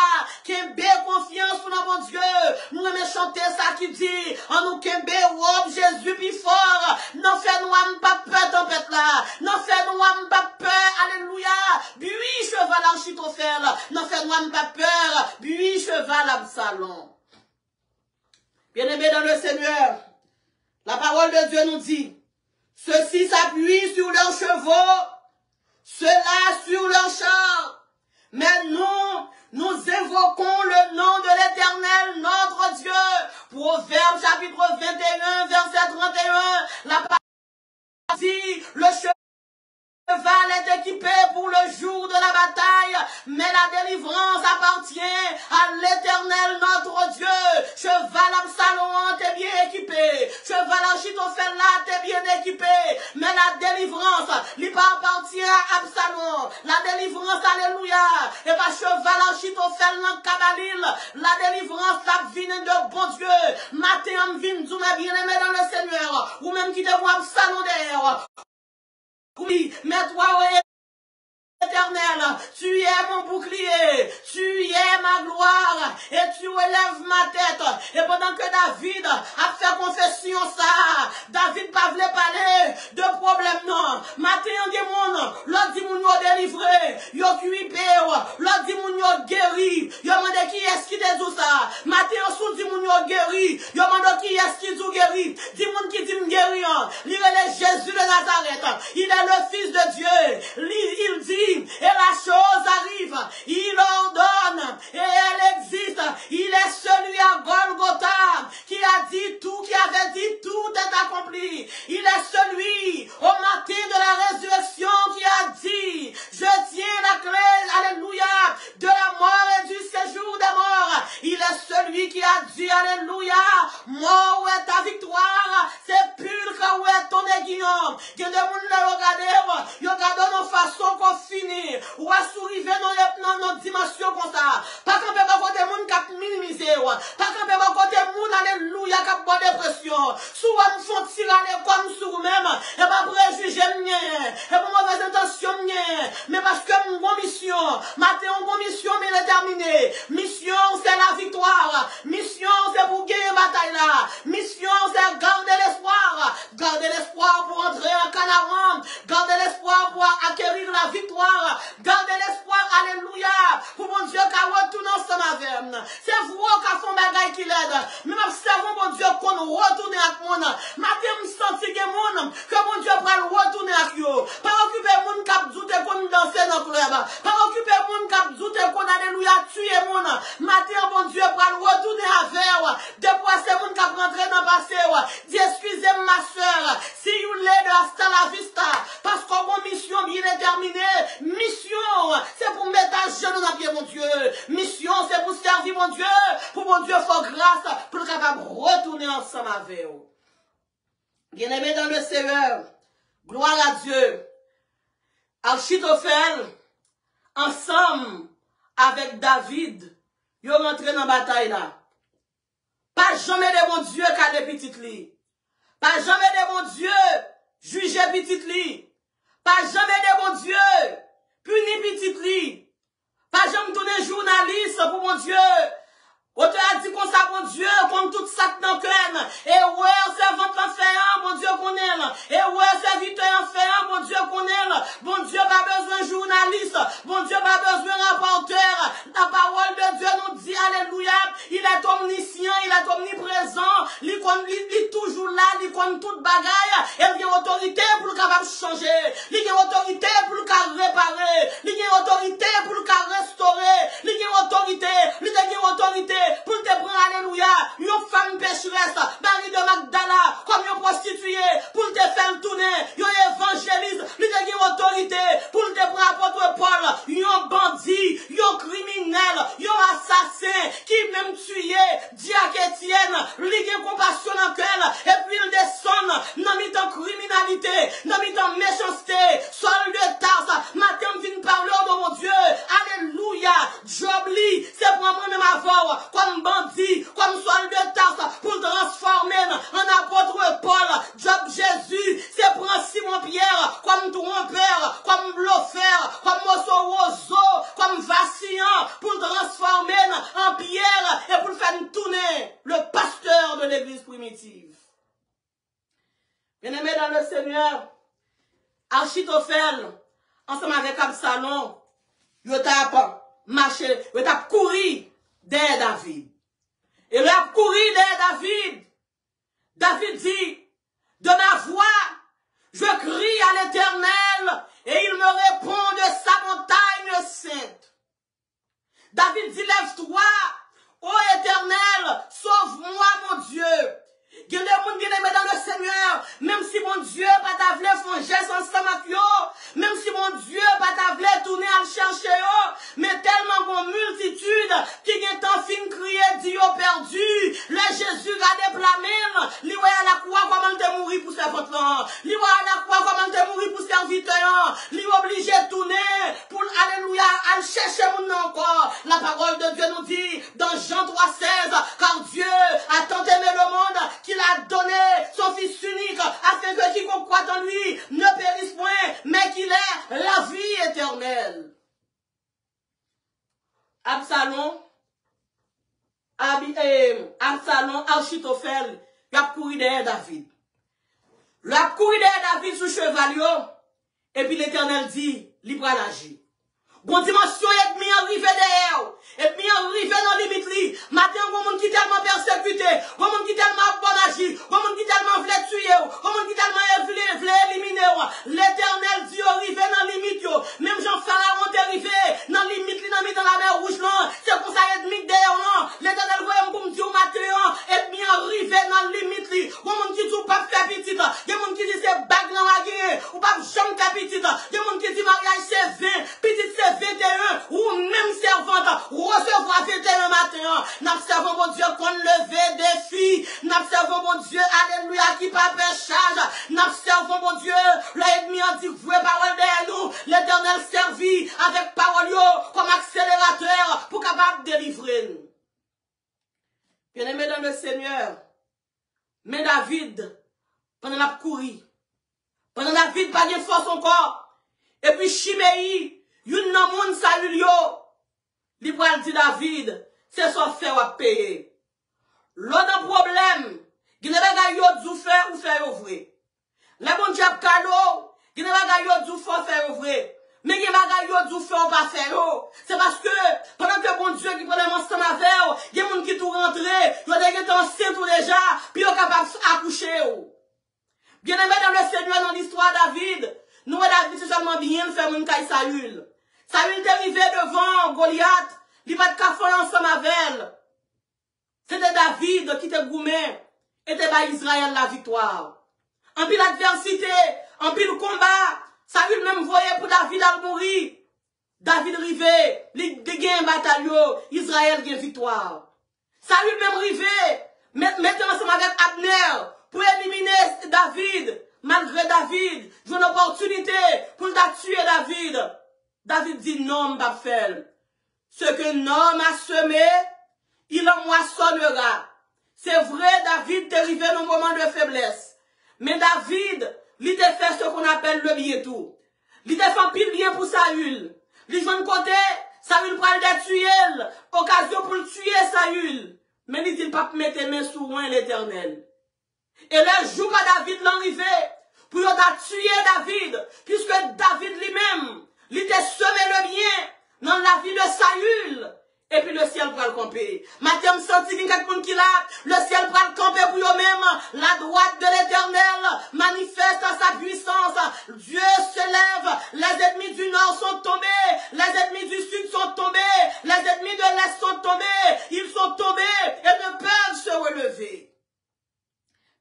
Kembe confiance pour mon Dieu. Nous aimons chanter ça qui dit, en nous kembe robe Jésus plus fort. Non fait-nous pas peur tempête là. Non fait-nous pas peur. Alléluia. Bui cheval Achitophel. Non fait-nous pas peur. Bui cheval Absalom. Bien-aimés dans le Seigneur, la parole de Dieu nous dit, ceux-ci s'appuient sur leurs chevaux, ceux-là sur leurs chars. Mais nous évoquons le nom de l'Éternel, notre Dieu. Proverbe chapitre 21, verset 31. La parole dit, le cheval est équipé pour le jour de la bataille, mais la délivrance appartient à l'Éternel, notre Dieu. Cheval Absalom, t'es bien équipé. Cheval Achitophel là, t'es bien équipé. Mais la délivrance, il pas appartient à Absalom. La délivrance, alléluia. Et pas cheval Achitophel dans Kabalil. La délivrance, ça vient de bon Dieu. Matin, on vient de bien aimé dans le Seigneur. Ou même qui te voit Absalom derrière. Oui, mais toi, Éternel, tu es mon bouclier, tu es ma gloire, et tu élèves ma tête. Et pendant que David a fait confession ça, David pas voulu parler de problème non. Matin on dit mon, l'autre dit mon yo délivré, yo cuipé, l'autre dit mon yo guéri. Yo demande qui est-ce qui te dit ça. Matin on sous dit mon yo guéri, yo demande qui est-ce qui dit guéri. Dit mon qui dit guéri. Il est Jésus de Nazareth. Il est le Fils de Dieu. Il dit et la chose arrive, il ordonne, et elle existe. Il est celui à Golgotha qui a dit tout, qui avait dit tout est accompli. Il est celui au matin de la résurrection qui a dit, je tiens la clé, alléluia, de la mort et du séjour des morts. Il est celui qui a dit, alléluia, mort où est ta victoire, c'est pur où est ton aiguillon. Que de monde le regarder, il regarde nos façons qu'on finit. Ou à souriver dans notre dimension comme ça. Pas qu'on peut pas côté monde qui a minimisé. Pas qu'on peut pas côté monde alléluia, qui a bonne dépression. Souvent, nous font tirer comme sur vous-même. Et pas préjuger, et pas mauvaise intention, mais parce que mon mission, matin, mon mission, mais elle est terminée. Mission, c'est la victoire. Mission, c'est pour gagner la bataille là. Mission, c'est garder l'espoir. Garder l'espoir pour entrer en Canaan. Garder l'espoir pour acquérir la victoire. Garder l'espoir, alléluia, pour mon Dieu qui a retourné ensemble avec nous. C'est vous qui avez fait un bagage qui l'aide. Mais observons, mon Dieu, qu'on retourne avec mon. Matin, je sens que mon Dieu va retourner avec vous. Pas occuper mon cap doute qu'on danse dans le club. Pas occuper mon cap doute qu'on alléluia tuer mon. Matin, mon Dieu va retourner avec vous. Depuis c'est mon cap rentrer dans le passé. Dis excusez ma soeur. Si vous l'aidez hasta la vista. Parce que mon mission bien déterminée. Mission, c'est pour mettre à genoux dans pied, mon Dieu. Mission, c'est pour servir, mon Dieu. Pour mon Dieu, faut grâce pour le capable de retourner ensemble avec vous. Bien-aimés dans le Seigneur, gloire à Dieu. Achitophel, ensemble avec David, ils sont rentrés dans la bataille là. Pas jamais de mon Dieu qui a des petites lits. Pas jamais de mon Dieu juger petites lits. Pas jamais de mon Dieu punir petites lits. Pas jamais tourner journaliste pour mon Dieu. Auteur a dit qu'on ça, mon Dieu, comme tout ça dans le cœur. Et ouais, servante l'enfer, mon Dieu qu'on est. Et ouais, serviteur l'enfer, mon Dieu qu'on est. Mon Dieu pas besoin de journaliste. Mon Dieu pas besoin de rapporteur. La parole de Dieu nous dit, alléluia, il est omniscient, il est omniprésent. Il est toujours là, il connaît toute bagaille. Et il a autorité pour le capable changer. Il a autorité pour le capable réparer. Il a autorité pour le capable restaurer. Il a autorité, il a autorité pour te prendre, alléluia, une femme pécheresse, Marie de Magdala, comme une prostituée, pour te faire tourner, une évangéliste, il te donne autorité, pour te prendre apôtre Paul, un bandit, un criminel, un assassin, qui même tué, Diacre Étienne, il a compassion dans le cœur, et puis il descend, dans mi-temps criminalité, dans mi-temps méchanceté, Saul de Tarse, matin, vient parler de mon Dieu, alléluia, Job lit, c'est pour moi-même avant, comme bandit, comme Saul de Tarse, pour transformer en apôtre Paul, Job Jésus, c'est pour Simon Pierre, comme trompeur, comme bluffeur, comme roseau, comme vacillant, pour transformer en Pierre et pour faire tourner le pasteur de l'église primitive. Bien-aimés dans le Seigneur, Achitophel, ensemble avec Absalom, il a marché, il a couru derrière David. Et il a couru derrière David. David dit, de ma voix, je crie à l'Éternel et il me répond de sa montagne sainte. David dit, lève-toi, ô Éternel, sauve-moi mon Dieu. Il y a des gens qui aiment dans le Seigneur, même si mon Dieu pas t'avler font geste ensemble avec eux, même si mon Dieu pas t'avler tourner à le chercher eux, mais tellement qu'on multitude qui est en fin crier Dieu perdu, le Jésus a déplacé, lui à la croix comment te mourir pour ses fautes là, lui à la croix comment te mourir pour serviteur, lui obligé de tourner pour alléluia à le chercher mon encore. La parole de Dieu nous dit dans Jean 3,16, car Dieu a tant aimé le monde qu'il a donné son Fils unique, afin que quiconque croit en lui ne périsse point, mais qu'il ait la vie éternelle. Absalom, Achitophel, il a couru derrière David. Il a couru derrière David sous chevalier, et puis l'Éternel dit, libre à l'agir. Bon dimension et demi arrivé derrière, et puis arrivé dans la limite. Matin, on monde qui tellement persécuté, on monde qui tellement bon agi, on monde qui tellement voulait tuer, on monde qui tellement voulait éliminer. L'Éternel dit arrivé dans la limite. Même Jean Pharaon est arrivé dans la limite, dans la mer rouge. C'est pour ça ennemi derrière. L'Éternel voyait pour me dire matin, et puis arrivé dans la limite. On monde qui dit pas faire petit, il y a des gens qui disent c'est bague dans la guerre, ou pas jamais faire petit, il y a des gens qui disent mariage c'est 20, petit c'est 21, ou même servante, recevoir 21 matin. N'observons mon Dieu qu'on levait des filles. N'observons mon Dieu, alléluia, qui pas péchage. N'observons mon Dieu, l'ennemi a dit, vous parole derrière nous. L'Éternel servit avec parole comme accélérateur pour capable de délivrer nous. Bien-aimé dans le Seigneur, mais David, pendant la courir, pendant David, pas de force encore, et puis Chiméi, une nan moun Saül yo, li pral di David, c'est son fait ou payer. L'autre problème, qui ne va yo dou faire ou faire au vrai. La bon Dieu cadeau, qui ne va yo dou faire au vrai. Mais qui va yo dou faire ou pas faire. C'est parce que, pendant que bon Dieu qui prend ensemble avec, il y a des gens qui tout rentré, ils ont été enceintes déjà, puis ils sont capables d'accoucher. Bien aimé dans le Seigneur, dans l'histoire David, nous, David, c'est seulement bien faire une caille Saül. Saül est arrivé devant Goliath, il va te faire ensemble avec elle. C'était David qui te goumé, et te bat Israël la victoire. En pile adversité, en pile combat, Saül même voyait pour David à mourir. David rivé, il gagne bataillon, Israël gagne victoire. Saül même rivé, mettait ensemble avec Abner, pour éliminer David, malgré David, j'ai une opportunité pour tuer David. David dit non, m'a fait. Ce que l'homme a semé, il en moissonnera. C'est vrai, David est arrivé dans un moment de faiblesse. Mais David, il a fait ce qu'on appelle le bien tout. Il a fait pile bien pour Saül. Il joue de côté, Saül prend le tuer, occasion pour le tuer Saül. Mais il dit pas mettre main sur l'Éternel. Et le jour où David l'arrivée, pour tuer David, puisque David lui-même, il a semé le bien dans la vie de Saül. Et puis le ciel va le camper. Maintenant, je sens qu'il y a quelqu'un qui l'a. Le ciel va le camper pour eux-mêmes. La droite de l'Éternel manifeste sa puissance. Dieu se lève. Les ennemis du nord sont tombés. Les ennemis du sud sont tombés. Les ennemis de l'est sont tombés. Ils sont tombés et ne peuvent se relever.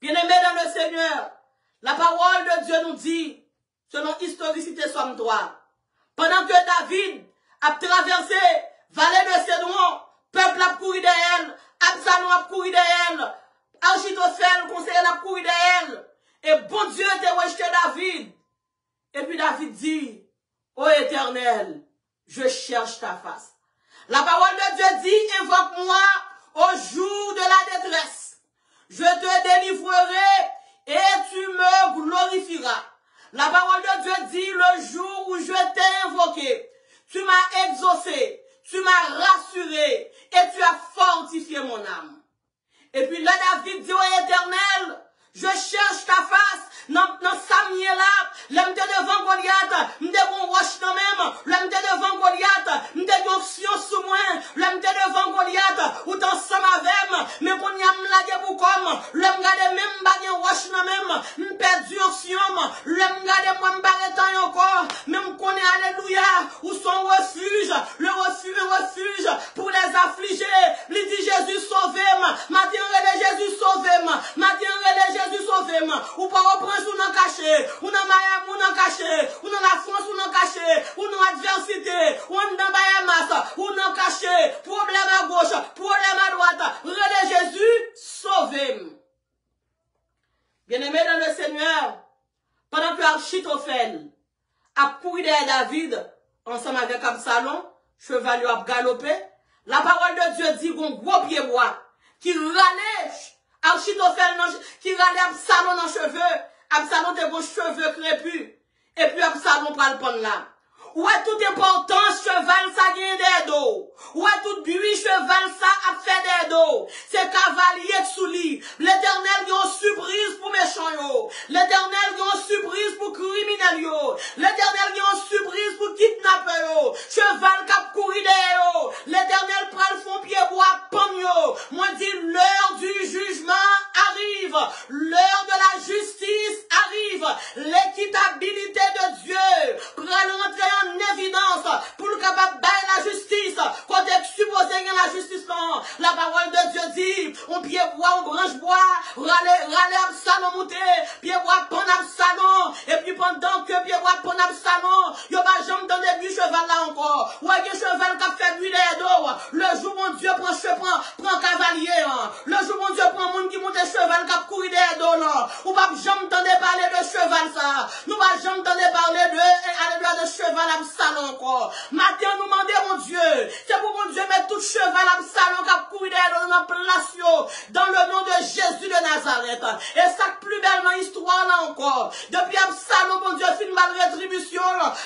Bien-aimés dans le Seigneur, la parole de Dieu nous dit, selon Historicité Somme 3, pendant que David a traversé vallée de Cédron, peuple a couru d'elle, Absalom a couru d'elle, Achitophel, conseiller a couru d'elle, et bon Dieu t'a rejeté David. Et puis David dit, ô Éternel, je cherche ta face. La parole de Dieu dit, invoque-moi au jour de la détresse. Je te délivrerai et tu me glorifieras. La parole de Dieu dit, le jour où je t'ai invoqué, tu m'as exaucé, tu m'as rassuré et tu as fortifié mon âme. Et puis là, David dit au Éternel, je cherche ta face dans Samuel là, l'homme devant Goliath, m'te bon roche dans même, l'homme devant Goliath, m'te bon option sous moi, l'homme devant Goliath, ou t'en somme avec, mais qu'on y a m'lage pour comme, l'homme gade même bagay roche dans même, m'perdu option, l'homme gade moi m'barretan encore, même qu'on est alléluia, ou son refuge, le refuge pour les affligés, lui dit Jésus sauvez-moi, matin relais Jésus sauvez-moi, matin relais Jésus sauvez-moi, ou pas reprendre ou non caché, ou non Miami ou non caché, ou non la France ou non caché, ou non adversité, ou non Bahamas, ou non caché, problème à gauche, problème à droite, relais Jésus sauvez-moi. Bien-aimé dans le Seigneur, pendant que Achitophel a couru derrière David, ensemble avec Absalom, cheval a galopé, la parole de Dieu dit qu'on gros pied bois, qui râlait Achitophel, qui râlait Absalom dans les cheveux, Absalom te bon cheveux crépus, et puis Absalom prend le pont là. Ou est toute importance, cheval ça gagne des dos. Ou est toute buis, cheval ça a fait des dos. C'est cavalier sous lit. L'Éternel y a une surprise pour méchants yo. L'Éternel y a une surprise pour criminels yo. L'Éternel y a une surprise pour kidnappeurs yo. Cheval cap courir yo. L'Éternel prend le fond pied bois pomme yo. Moi dit l'heure du jugement arrive. L'heure de la justice arrive. L'équitabilité de Dieu prend rentrer en évidence pour le capable de la justice. Quand tu es supposé gagner la justice, non. La parole de Dieu dit, on pied bois, on branche bois, râler Absalom monter, pied bois, pon Absalom, et puis pendant que pied bois, pon Absalom, y'a pas jamais dans des buts cheval là encore. Ou un cheval qui a fait brûler les dos. Le jour mon Dieu prend cavalier. Le jour mon Dieu prend monde qui monte cheval qui a couru des dos là. Ou pas jamais entendre parler de cheval ça. Nous pas jamais entendre parler de cheval Absalom encore. Maintenant nous demandons mon Dieu. C'est pour mon Dieu mettre tout cheval Absalom qui a couru des dans la place, dans le nom de Jésus de Nazareth. Et ça plus belle dans l'histoire là encore. Depuis Absalom, mon Dieu, fin mal rétribution,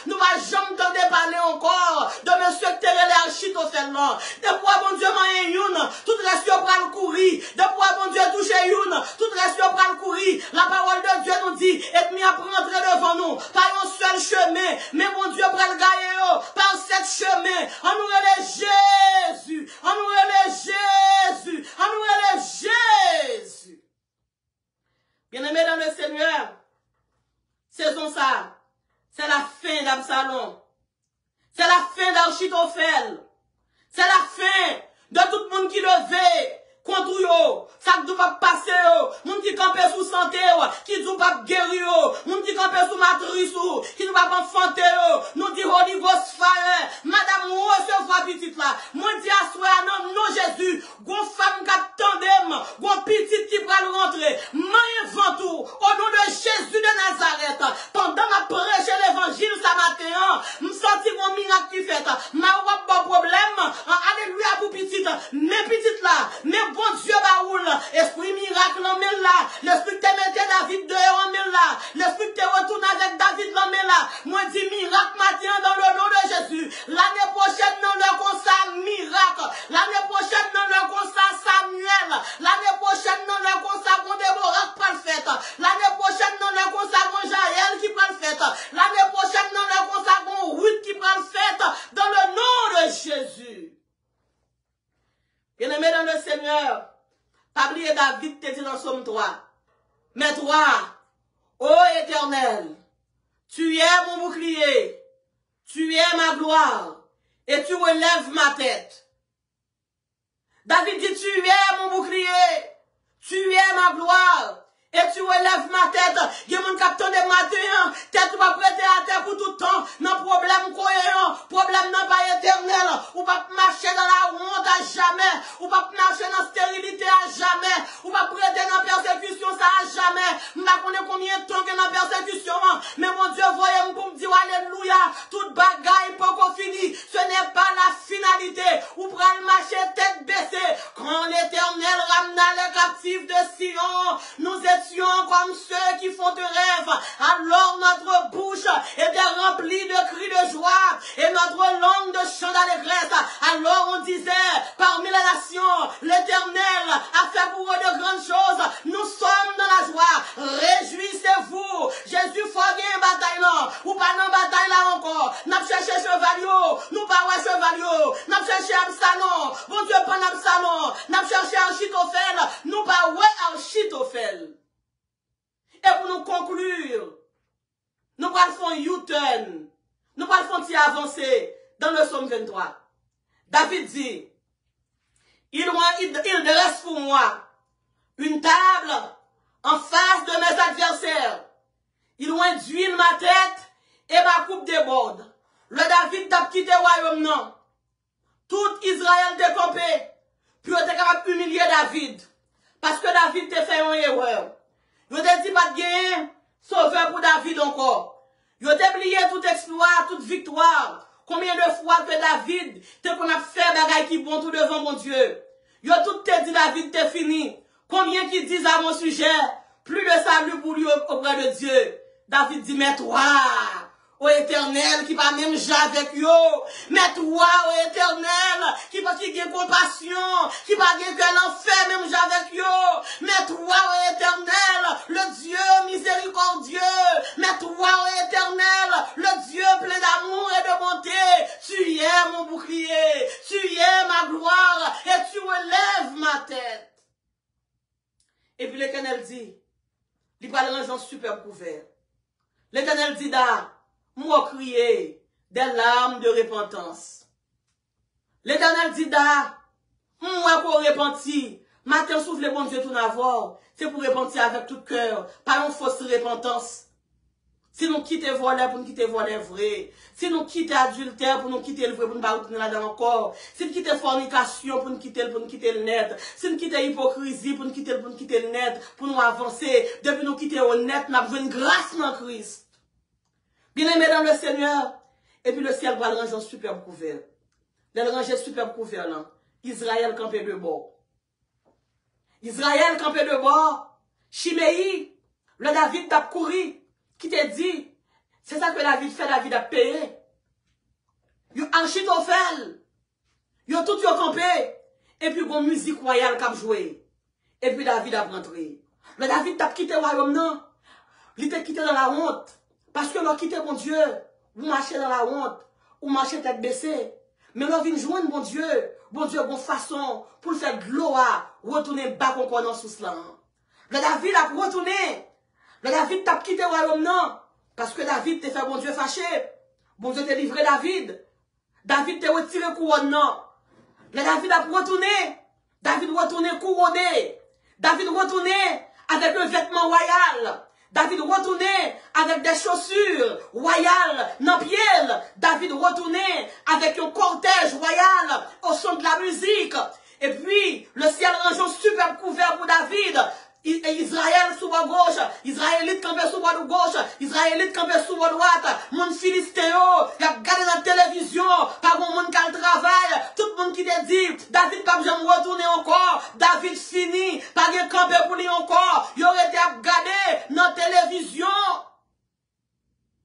nous va jamais t'en parler encore de monsieur Terrel et Achitophel là. Depuis mon Dieu, man youn, tout reste pour le courir. Depuis mon Dieu, toucher youn, tout reste pour le courir. La parole de Dieu nous dit, et mis à prendre devant nous, par un seul chemin, mais mon Dieu, pour le gagner, par cette chemin, en nous relève Jésus, en nous relève Jésus, en nous relève Jésus. Bien-aimés dans le Seigneur, saison ça, c'est la fin d'Absalom. C'est la fin d'Achitophel. C'est la fin de tout le monde qui levait contre yo. Ça ne doit pas passer yo. Moun qui campe sous santé yo. Qui ne doit pas guérir yo. Moun qui campe sous matrice yo. Qui ne doit pas enfanter yo. Nous dit Holy Ghost fire. Madame, ou recevoir petite là. Moi dis à soi, non Jésus. Gon femme qui tandem. Gon petite qui va le rentrer. Main ventou. Au nom de Jésus de Nazareth. Pendant ma prêcher l'évangile ce matin, me senti mon miracle qui fait. Ma ou pas problème. Alléluia pour petite. Mais petite là. Mais bon Dieu baoul, esprit miracle en main là, l'esprit te mette David dehors en main là, l'esprit te retourne avec David en main là, moi dis miracle matin dans le nom de Jésus, l'année prochaine non le constat miracle, l'année prochaine non le constat Samuel, l'année prochaine non le constat qu'on Déborah pas le fait, l'année prochaine non le constat qu'on Jaël qui prend le fait, l'année prochaine non le constat qu'on Ruth qui prend le fait, dans le nom de Jésus. Bien-aimé dans le Seigneur, pas oublier David te dit dans Somme 3. Mais toi, ô Éternel, tu es mon bouclier, tu es ma gloire, et tu relèves ma tête. David dit, tu es mon bouclier, tu es ma gloire, et tu relèves ma tête. Il y a mon capteur de matin, tête va prêter à terre pour tout le temps. Non problème cohérent, problème non pas éternel. Ou pas marcher dans la honte à jamais. Ou pas marcher dans la stérilité à jamais. Ou pas prêter dans la persécution ça à jamais. Je ne sais pas combien de temps que dans la persécution. Mais mon Dieu, voyez-moi pour me dire alléluia. Toute bagaille pour qu'on finisse. Ce n'est pas la finalité. Ou prendre marcher tête baissée. Quand l'Éternel ramena les captifs de Sion, nous étions comme ceux qui font de rêve. Alors notre bouche était remplie de cris de joie et notre langue de chants d'allégresse. Alors on disait parmi les nations, l'Éternel a fait pour eux de grandes choses. Nous sommes dans la joie. Réjouissez-vous. Jésus faut gagner une bataille là. Ou pas dans bataille là encore. N'a cherché chevalio. Nous pas ouais chevalio. N'a cherché Absalom. Bon Dieu pas Absalom. N'a cherché Achitophel. Nous pas ouais Achitophel. Et pour nous conclure, nous allons faire un U-turn. Nous allons faire avancer dans le psaume 23. David dit, il dresse pour moi une table en face de mes adversaires. Il induit ma tête et ma coupe déborde. Le David t'a quitté le royaume, non. Tout Israël décampé, puis on était capable d'humilier David. Parce que David t'a fait une erreur. Yo te dit pas de gagner, sauveur pour David encore. Yo te oublié tout exploit, toute victoire. Combien de fois que David te qu'on a fait bagaille qui bon tout devant mon Dieu. Yo tout te dit David te fini. Combien qui disent à mon sujet, plus de salut pour lui auprès de Dieu. David dit, mais toi, ô Éternel, qui va même jouer avec yo. Mais toi, ô Éternel, qui va qui a compassion, qui va qui l'enfer même jouer avec yo. Mais toi, ô Éternel, le Dieu miséricordieux. Mais toi, ô Éternel, le Dieu plein d'amour et de bonté. Tu es mon bouclier, tu es ma gloire, et tu relèves ma tête. Et puis l'Éternel dit, il va le ranger super couvert. L'Éternel dit, moi crier des larmes de repentance. L'Éternel dit, moi pour repentir, matin souffle bon Dieu tout n'avoir, c'est pour repentir avec tout cœur, pas une fausse repentance. Si nous quittons voler pour nous quitter voler vrai. Si nous quittons adultère pour nous quitter le vrai pour nous pas retourner là-dedans encore. Si nous quittons fornication pour nous quitter le net. Si nous quittons hypocrisie pour nous quitter le net. Pour nous avancer. Depuis nous quitter au net, nous avons besoin de grâce dans Christ. Bien aimé dans le Seigneur. Et puis le ciel va le ranger superbe couvert. Le ranger superbe couvert là. Israël campé de bord. Israël campé de bord. Chiméi, le David t'a couru. Qui t'a dit, c'est ça que David fait, David a payé. Yo Achitophel. Yo tout yo campé. Et puis bon musique royale qu'a joué. Et puis David a rentré. Le David t'a quitté le royaume, non? Il t'a quitté dans la honte. Parce que l'on quitté mon Dieu. Vous marchez dans la honte. Vous marchez tête baissée. Mais l'on vient joindre mon Dieu, bonne façon, pour le faire gloire, retourner bas encore dans sous cela. Le David a retourné. Le David t'a quitté le royaume, non? Parce que David t'a fait bon Dieu fâché. Bon Dieu t'a livré David. David t'a retiré couronne, non? Le David a retourné. David retourné couronné. David retourné avec un vêtement royal. David retourné avec des chaussures royales dans pied. David retourné avec un cortège royal au son de la musique. Et puis, le ciel range un super couvert pour David. Israël sous la gauche, Israélite campé sous la gauche, Israélite campé sous la droite, mon philistéo, il a regardé dans la télévision, par mon monde qui a le travail, tout le monde qui te dit, David pas besoin de retourner encore, David fini, pas de campé pour lui encore, il aurait été regardé dans la télévision.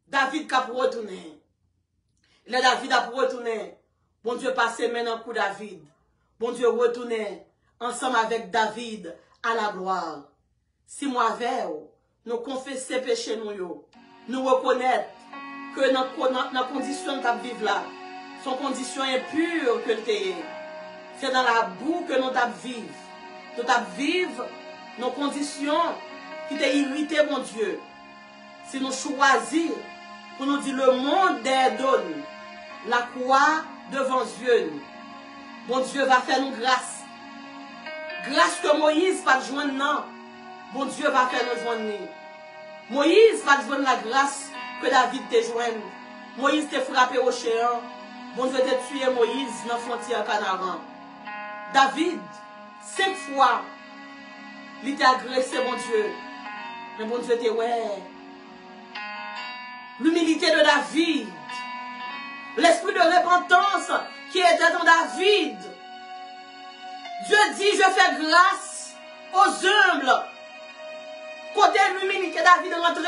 David a retourné. Le David a retourné. Bon Dieu passé maintenant pour David. Bon Dieu retourné ensemble avec David à la gloire. Si moi avec nous confesser péché nous reconnaître que dans condition de vivre là, son condition impure que le c'est dans la boue que nous t'a vivre. Nous t'a vivre nos conditions qui t'est irrité mon Dieu. Si nous choisir pour nous dire le monde des donne la croix devant Dieu. Bon Dieu va faire nous grâce. Grâce que Moïse va joindre, non. Bon Dieu va faire nous joindre. Moïse va joindre la grâce que David te joigne. Moïse te frappé au chéant. Bon Dieu te tué Moïse dans la frontière Canaan. David, 5 fois, il t'a agressé, mon Dieu. Mais bon Dieu te ouais. L'humilité de David. L'esprit de repentance qui était dans David. Dieu dit, je fais grâce aux humbles. Côté l'humilité, David est rentré.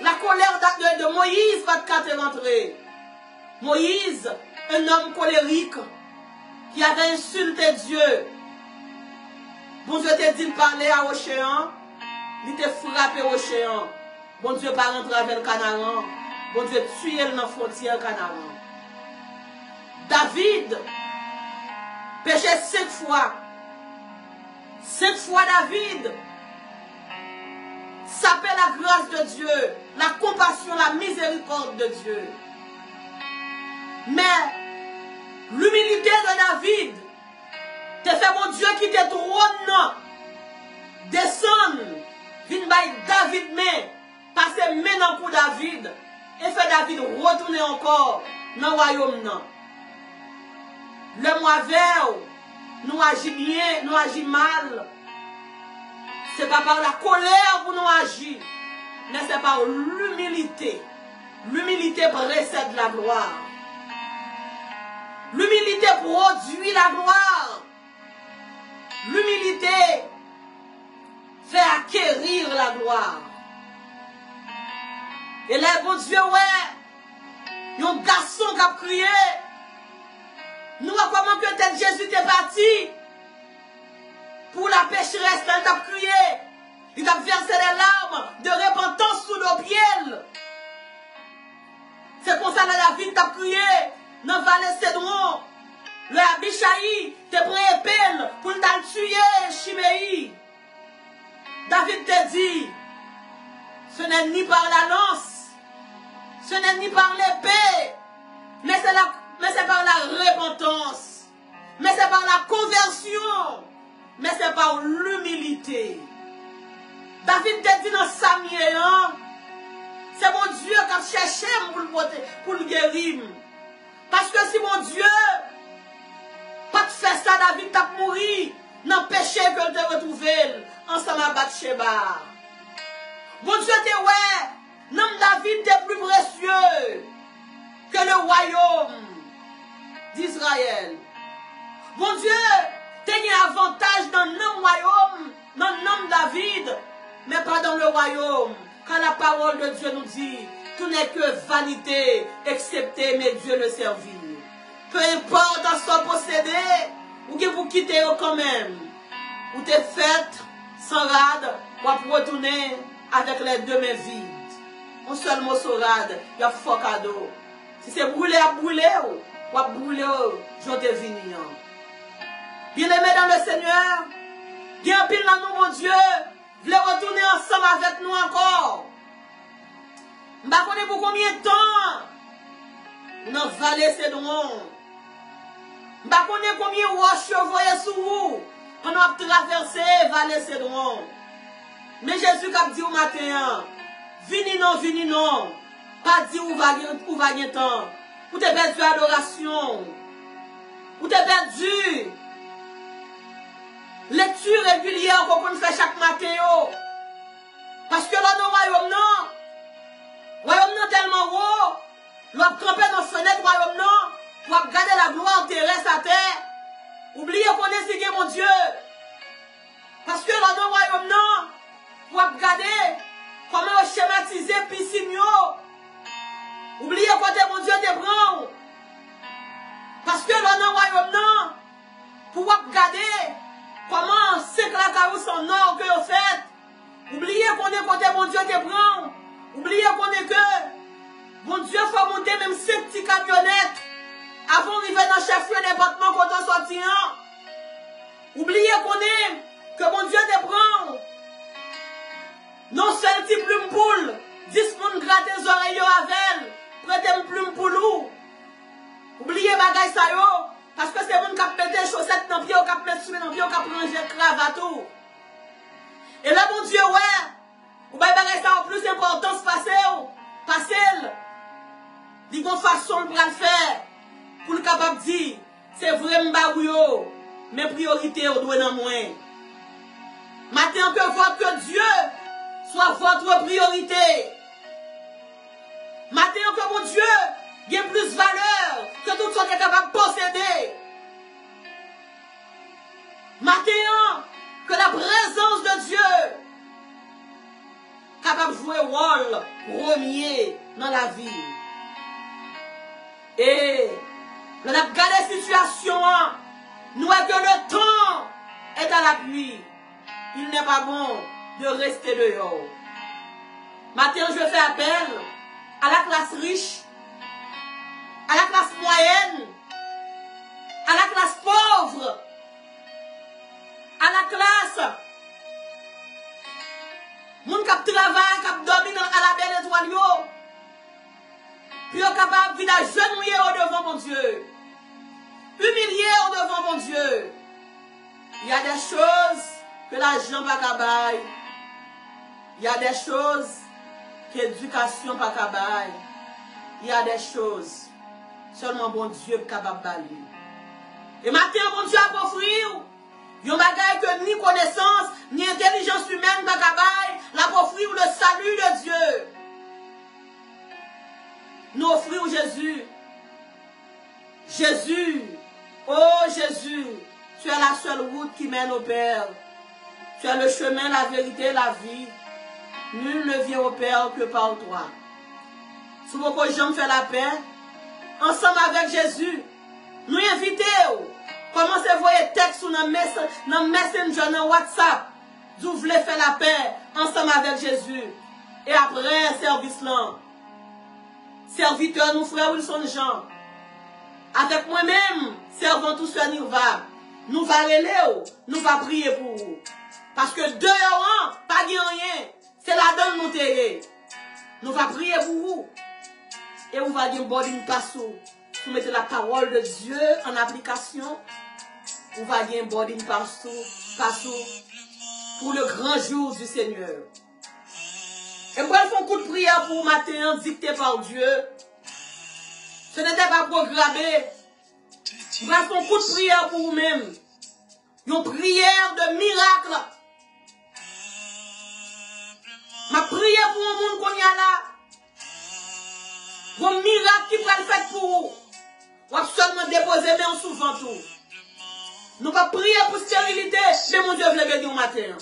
La colère de Moïse va te rentrer. Moïse, un homme colérique, qui avait insulté Dieu. Bon Dieu te dit de parler à l'océan. Il te frappé au océan. Bon Dieu pas rentrer avec le Canaan. Bon Dieu tuer dans la frontière Canaan. David péché 5 fois. 5 fois David. S'appelle la grâce de Dieu, la compassion, la miséricorde de Dieu. Mais l'humilité de David te fait mon Dieu qui te trône. Descendre. Vine by David mais passer maintenant pour David. Et fait David retourner encore dans le royaume. Le mauvais, nous agit bien, nous agit mal. Ce n'est pas par la colère pour nous agir, mais c'est par l'humilité. L'humilité précède la gloire. L'humilité produit la gloire. L'humilité fait acquérir la gloire. Et là, bon Dieu, ouais, il y a un garçon qui a crié. Nous, comment peut-être Jésus est parti pour la pécheresse, il a crié. Il a versé des larmes de repentance sous nos pieds. C'est pour ça que David t'a crié dans la vallée Cédron. Le Abishaï te pris peine pour le tuer, Chiméi. David te dit, ce n'est ni par la lance, ce n'est ni par l'épée, mais c'est par la repentance, mais c'est par la conversion, mais c'est par l'humilité. David te dit dans Samuel, hein, c'est mon Dieu qui a cherché pour le guérir. Parce que si mon Dieu pas te fait ça, David t'a mouru dans le péché que te retrouvé ensemble à Bathsheba. Mon Dieu te ouais, nom David t'es plus précieux que le royaume d'Israël. Mon Dieu, t'as un avantage dans le royaume nom David, mais pas dans le royaume. Quand la parole de Dieu nous dit, tout n'est que vanité, excepté mais Dieu le servir. Peu importe à soit possédé, ou que vous quittez quand même, ou t'es faite sans rade, ou retourner avec les deux mains vides. Un seul mot sur rade, il y a fort cadeau. Si c'est brûlé à brûler, ou à brûler, j'en devine. Bien-aimé dans le Seigneur, bien pile dans nous, mon Dieu, voulez retourner ensemble avec nous encore. Je ne sais pas pour combien de temps nous avons valé Cédron. Je ne sais pas combien de roches vous voyez sous vous pendant que vous traversez vallée Cédron. Mais Jésus a dit au matin, vini non, pas dit où va gagner temps. Vous avez perdu l'adoration. Vous avez perdu lecture régulière qu'on fait chaque matin. Parce que dans nos royaumes, non. Royaume non tellement haut. L'on a campé dans la fenêtre royaume non. Pour regarder la gloire terrestre à terre. Oubliez qu'on est signé mon Dieu. Parce que dans nos royaumes non. Pour regarder comment schématiser piscine. Oubliez qu'on est mon Dieu te prend. Parce que dans nos royaumes non. Pour regarder comment c'est que la carrosse en or que vous faites. Oubliez qu'on est côté mon Dieu te prend. Oubliez qu'on est que mon Dieu faut monter même 5 petits camionnettes avant d'arriver dans le chef-lieu département quand on sortit. Oubliez qu'on est que mon Dieu te prend. Non seul petit plume poule, 10 moun gratter les oreilles avec, prêtez une plume pour nous. Oubliez bagay ça yo. Parce que c'est moun qui a pété chaussettes dans le pied, qui a pété souliers dans le pied, qui a pris cravate. Et là, mon Dieu, ouais, vous avez ça en plus importance passer. Dit qu'on façon pour le faire, pour le capable de dire, c'est vrai m'bagouyo, mes priorités au doigt dans moi. Maintenant que votre Dieu soit votre priorité. Maintenant que mon Dieu ait plus valeur que tout ce qui est capable de posséder. Maintenant que la présence de Dieu capable de jouer un rôle premier dans la vie. Et nous avons regardé la situation, nous avons que le temps est à l'appui. Il n'est pas bon de rester dehors. Maintenant, je fais appel à la classe riche, à la classe moyenne, à la classe pauvre, à la classe moun kap travail, kap dormi à la belle étoile, puis capable de agenouiller au devant mon Dieu, humilier au devant mon Dieu. Il y a des choses que l'argent pas capable. Il y a des choses que l'éducation pas capable. Il y a des choses seulement bon Dieu est capable de balayer. Et maintenant, bon Dieu a offert yon bagay que ni connaissance, ni intelligence humaine pas capable, la offrir le salut de Dieu. Nous offrons Jésus. Jésus, oh Jésus, tu es la seule route qui mène au Père. Tu es le chemin, la vérité, la vie. Nul ne vient au Père que par toi. Si vous pouvez faire la paix, ensemble avec Jésus, nous invitons. Commencez à voir les textes dans Messenger, dans WhatsApp. Vous voulez faire la paix ensemble avec Jésus. Et après, service là. Serviteur, nous frères Wilson Jean. Avec moi-même, servant tous ceux nous va. Nous va relayer, nous va prier pour vous. Parce que 2 ans, pas de rien. C'est la donne nous terre. Nous va prier pour vous. Et vous va dire boarding passo. Vous mettez la parole de Dieu en application. Vous va dire boarding passo pour le grand jour du Seigneur. Et moi, je fais un coup de prière pour vous matin, dicté par Dieu. Ce n'était pas programmé. Je vais faire un coup de prière pour vous-même. Une prière de miracle. Ma prière pour le monde qu'on y a là. Un miracle qui va le faire pour vous. On va seulement déposer mais en souvent tout. Nous va prier pour stérilité, mais mon Dieu veut bénir au matin.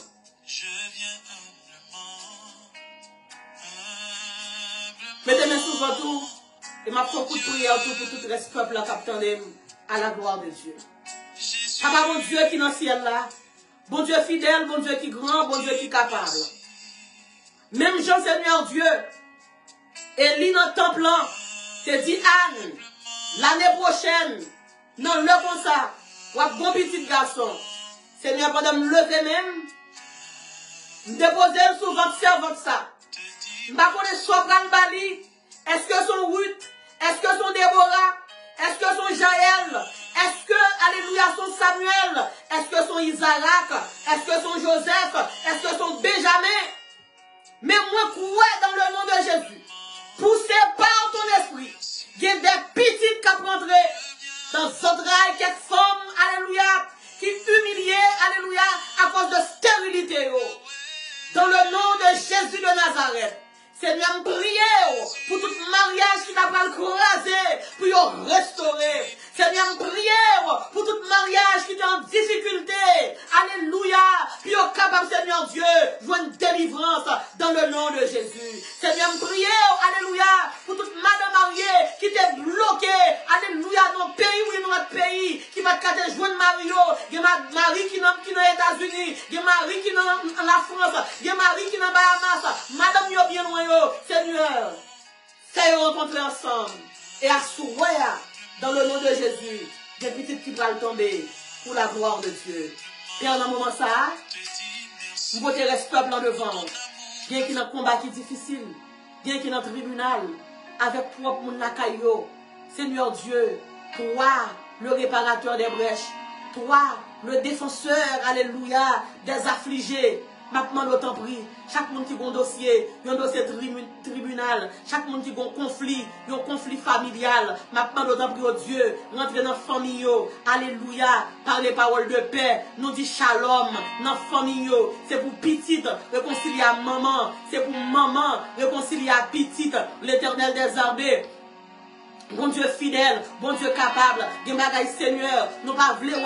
Mettez mes sous tout. Et m'a fait un coup de prière tout pour tout le reste peuple là qui à la gloire de Dieu. Papa, bon Dieu qui est dans le ciel là. Bon Dieu fidèle, bon Dieu qui est grand, bon Dieu qui est capable. Même Jean Seigneur Dieu, Élie dans le temple là, te dit Anne, l'année prochaine, non, le comme ça, ou un bon petit garçon. Seigneur, pendant me lever même, me déposer sous votre servante ça. Je ne sais pas soit Bali, est-ce que son Ruth, est-ce que son Déborah, est-ce que son Jaël, est-ce que, alléluia, son Samuel, est-ce que son Isaac, est-ce que son Joseph, est-ce que son Benjamin. Mais moi, crois dans le nom de Jésus, poussé par ton esprit, il y a des petites qui rentrent dans entrailles, quelques femmes, alléluia, qui humiliées, alléluia, à cause de stérilité. Dans le nom de Jésus de Nazareth. Seigneur, priez pour tout mariage qui n'a pas le croisé, pour y restaurer. Seigneur, priez pour tout mariage qui est en difficulté. Alléluia. Puis au capable, Seigneur Dieu, joindre délivrance dans le nom de Jésus. Seigneur, priez, alléluia, pour toute madame mariée qui est bloquée. Alléluia, dans le pays ou dans notre pays, qui va te joindre Mario. Il y a Marie qui est dans les États-Unis. Il y a Marie qui est dans la France. Il y a Marie qui est dans Bahamas. Madame, yo bien loin. Seigneur, fais rencontrer ensemble et assourez dans le nom de Jésus des petites qui vont tomber pour la gloire de Dieu. Père, dans le moment ça, vous pouvez rester peuple en devant. Bien qu'il y ait un combat qui est difficile, bien qu'il y ait un tribunal, avec propre mon lacayo. Seigneur Dieu, toi, le réparateur des brèches, toi, le défenseur, alléluia, des affligés. Maintenant, autant prie. Chaque monde qui a un dossier tribunal, chaque monde qui a un conflit familial. Maintenant, autant prie au Dieu, rentrer dans la famille. Alléluia. Par les paroles de paix, nous dit shalom dans la famille. C'est pour petite, réconcilier à maman. C'est pour maman, réconcilier à petite. L'Éternel des armées. Bon Dieu fidèle, bon Dieu capable, des bagailles Seigneur, nous pas voulons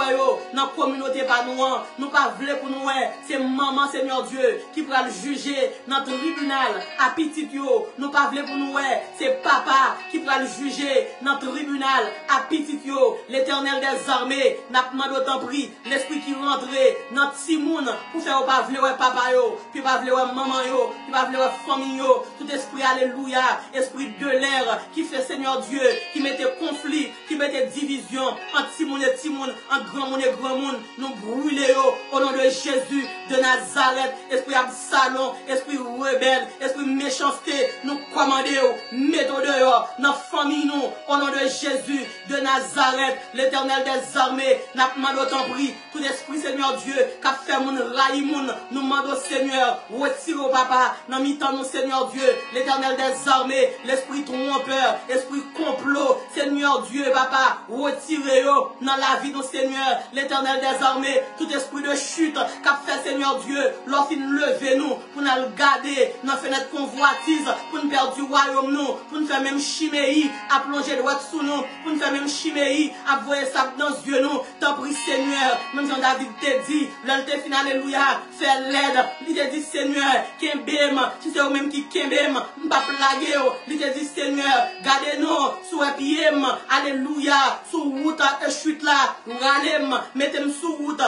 dans la communauté pas nous pas voulons pour nous, c'est maman Seigneur Dieu qui pourra le juger dans le tribunal à petit yo, nous pas voulons pour nous, c'est papa qui pourra le juger dans le tribunal à petit yo, l'Éternel des armées, n'a pas d'autant pris, l'esprit qui rentre dans Timoun pour faire pas voulons papa yo, puis pas voulons maman yo, puis pas voulons famille yo, tout esprit alléluia, esprit de l'air qui fait Seigneur Dieu qui mettait conflit, qui mettait division entre Timoun et Timoun, entre grand monde et grand monde, nous brûlons au nom de Jésus de Nazareth, esprit Absalom, esprit rebelle, esprit méchanceté, nous commandons, mettons dehors, dans la famille nous, au nom de Jésus de Nazareth, l'Éternel des armées, n'a pas d'autant pris, tout esprit Seigneur Dieu, qui a fait mon raïmoun, nous demandons Seigneur, retirez papa, dans mi-temps nous Seigneur Dieu, l'Éternel des armées, l'esprit trompeur, esprit complot, Seigneur Dieu, papa, retirez-le dans la vie de Seigneur, l'Éternel des armées, tout esprit de chute qu'a fait Seigneur Dieu, lorsqu'il lever nous, pour nous garder dans la fenêtre convoitise, pour nous perdre du royaume nous, pour nous faire même chiméi, à plonger droit sous nous, pour nous faire même chiméi, à voyer ça dans les yeux nous, t'en prie Seigneur, même Jean David te dit, l'alté final, alléluia, fais l'aide, il te dit Seigneur, Kembem, si c'est vous-même qui Kembem, m'pas plaguer, il te dit Seigneur, gardez-nous, sous epiem, alléluia, sous route et chute là, ralem, mettez-moi sous route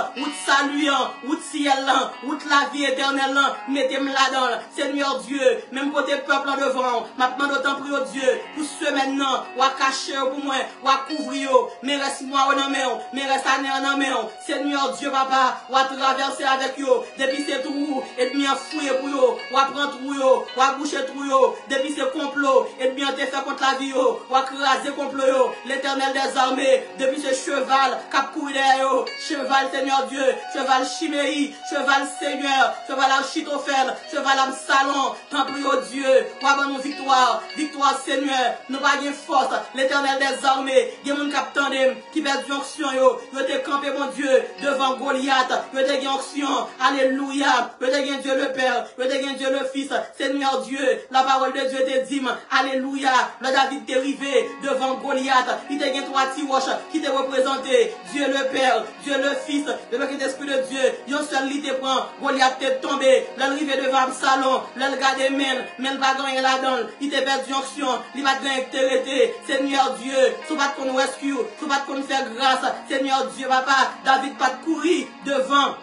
saluant, route ciel, route la vie éternelle, mettez-moi là-dedans, Seigneur Dieu, même pour tes peuples en devant, maintenant d'autant prie au Dieu, pour ce maintenant, ou à cacher pour moi, ou à couvrir, mais reste-moi en main, mais reste en main, Seigneur Dieu, papa, ou à traverser avec eux, depuis ces trous, et bien fouiller pour eux, ou à prendre trou, ou à boucher trou, depuis ces complots, et bien te faire contre la vie, ou à craser complot, l'Éternel des armées, depuis ce cheval, cap derrière, cheval Seigneur Dieu, cheval Chiméi, cheval Seigneur, cheval Achitophel, cheval Absalom, tant prie au Dieu, pour avoir nos victoires, victoire Seigneur, nous pas de force, l'Éternel des armées, il y a mon capitaine qui perd l'onction, yo te campé mon Dieu, devant Goliath, yo te gagne onction, alléluia, yo te gagne Dieu le Père, yo te gagne Dieu le Fils, Seigneur Dieu, la parole de Dieu te dit, alléluia, le David t'est rivé devant Goliath, il te gagne 3 tiroches qui te représenté, Dieu le Père, Dieu le Fils, le Esprit de Dieu, yon seul seul lit te prend, Goliath te tombé, l'arrivée devant Absalom, le regarder men pas gagner là-dedans, il te perdu onction, il va gagner te Seigneur Dieu, tu vas qu'on rescue, tu vas qu'on faire grâce, Seigneur Dieu, papa, David pas de courir devant.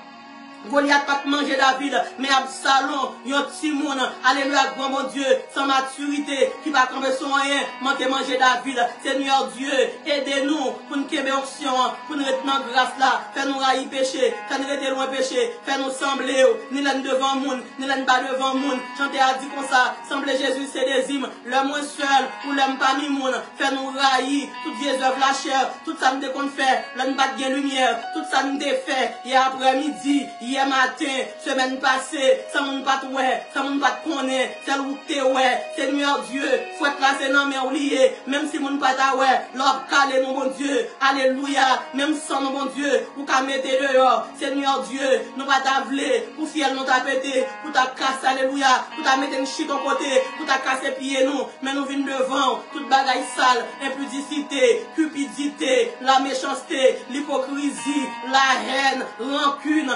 Goliath pas manger David, mais Absalom, yon petit monde, alléluia, grand mon Dieu, sans maturité, qui va camper son rien, manquer manger David. Seigneur Dieu, aidez-nous pour nous kéber onction, pour nous retenir grâce là, fais-nous railler péché, fais-nous rester loin péché, fais-nous sembler, ni l'un devant monde, ni l'un pas devant monde. Chanter a dit comme ça, sembler Jésus c'est des hymnes, le moins seul, ou l'homme pas mi monde, fais-nous railler, toute Jésus la chair, tout ça nous qu'on fait, l'homme pas de lumière, tout ça nous fait, hier après-midi, hier matin, semaine passée, ça moun pas ouais, ça moun pas connaît, c'est où t'es ouais, Seigneur Dieu, faut être là, c'est non mais oublié, même si moun pas ta ouais, l'op calé mon bon Dieu, alléluia, même sans mon bon Dieu, ou qu'à mettre dehors, Seigneur Dieu, nous pas t'avler, pour fiel nous t'a pété, pour ta casse, alléluia, pour ta mettre une chute en côté, pour ta casser pied nous, mais nous venons devant, toute bagaille sale, impudicité, cupidité, la méchanceté, l'hypocrisie, la haine, rancune,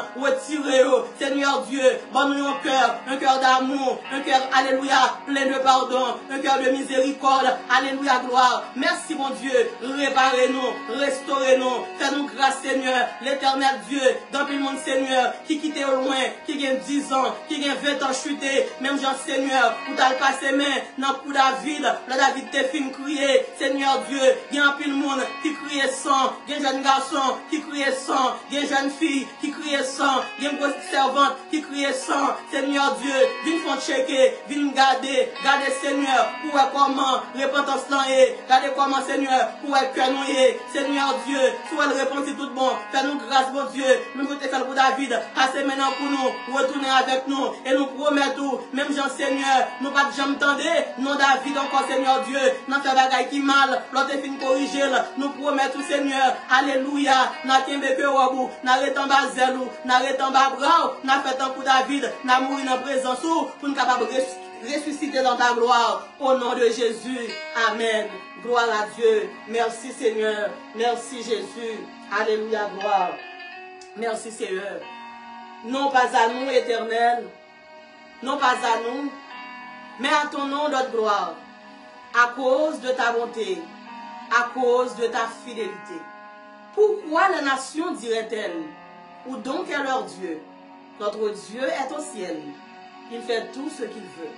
Seigneur Dieu, donne-nous un cœur d'amour, un cœur, alléluia, plein de pardon, un cœur de miséricorde, alléluia, gloire. Merci mon Dieu, réparez-nous, restaurez-nous, fais-nous grâce Seigneur, l'éternel Dieu, dans le monde Seigneur, qui quitte au loin, qui gagne 10 ans, qui gagne 20 ans chuté, même Jean Seigneur, où t'as le passé main, dans le coup David, là David t'es film crier, Seigneur Dieu, il y a un pile monde qui crie sang, il y a un jeune garçon qui crie sang, il y a une jeune fille qui crie sang, il y a une grosse servante qui crie sang, Seigneur Dieu, viens faire checker, viens garder Seigneur, pour voir comment repentance là est, regardez comment Seigneur, pour voir que nous est, Seigneur Dieu, soit le réponse tout bon, fais-nous grâce mon Dieu, même vous te fait pour David, passez maintenant pour nous, retournez avec nous, et nous promettons, même Jean Seigneur, nous pas jamais tendre, non David encore Seigneur Dieu, n'a fait bagaille qui mal, l'autre fin corriger, nous promettons Seigneur, alléluia, n'a qu'un que wabou, n'a retan bazelou, n'a retan babrao, n'a fait un coup David, n'a mouru dans présence pour nous capable ressusciter dans ta gloire, au nom de Jésus, amen, gloire à Dieu, merci Seigneur, merci Jésus, alléluia, gloire, merci Seigneur, non pas à nous éternel, non pas à nous, mais à ton nom notre gloire, à cause de ta bonté, à cause de ta fidélité. Pourquoi la nation dirait-elle, où donc est leur Dieu? Notre Dieu est au ciel, il fait tout ce qu'il veut.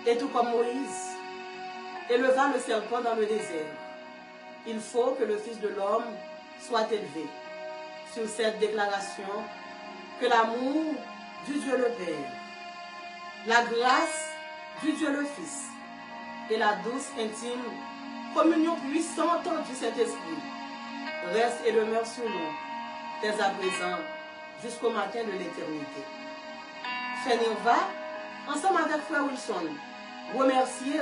Et tout comme Moïse éleva le serpent dans le désert, il faut que le Fils de l'homme soit élevé. Sur cette déclaration, que l'amour du Dieu le Père, la grâce du Dieu le Fils et la douce, intime communion puissante du Saint-Esprit reste et demeure sur nous, dès à présent, jusqu'au matin de l'éternité. Seigneur, va, ensemble avec Frère Wilson, remercier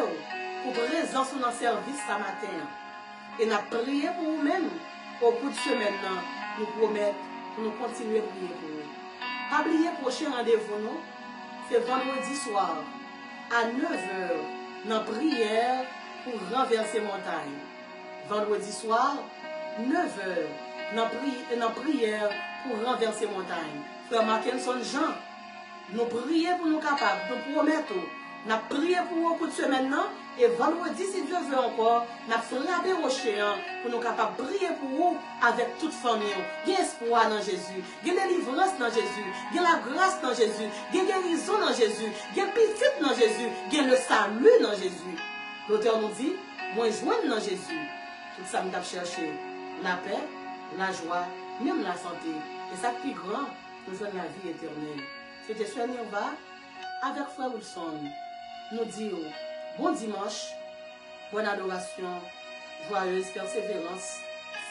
pour présence dans le service ce matin. Et nous prié pour vous-même, au bout de semaine, nous promettons, nous continuer à prier pour vous. Pas oublier le prochain rendez-vous, c'est vendredi soir, à 9h, dans la prière pour renverser montagne. Vendredi soir, 9h, dans la prière pour renverser montagne. Frère Mackinson Jean, nous prions pour nous capables, nous promettons, nous prions pour vous pour de semaine, et vendredi, si Dieu veut encore, nous frappé rocher pour nous capables de prier pour vous avec toute famille. Il y a espoir dans Jésus, il y a délivrance dans Jésus, il y a la grâce dans Jésus, il y a guérison dans Jésus, il y a petite dans Jésus, il y a le salut dans Jésus. L'auteur nous dit, moi joindre dans Jésus. Tout ça nous a cherché la paix, la joie, même la santé. Et ça qui est grand, nous joignons la vie éternelle. C'était Soeur Nirva avec Frère Wilson. Nous disons bon dimanche, bonne adoration, joyeuse persévérance,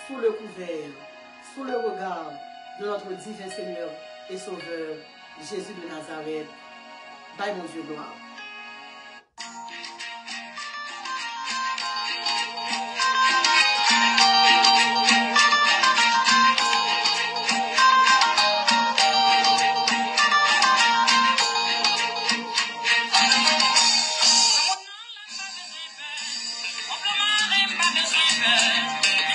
sous le couvert, sous le regard de notre divin Seigneur et Sauveur, Jésus de Nazareth. Bye mon Dieu, gloire.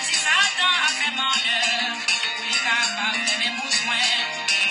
Si Satan a fait malheur, il est capable de mes besoins.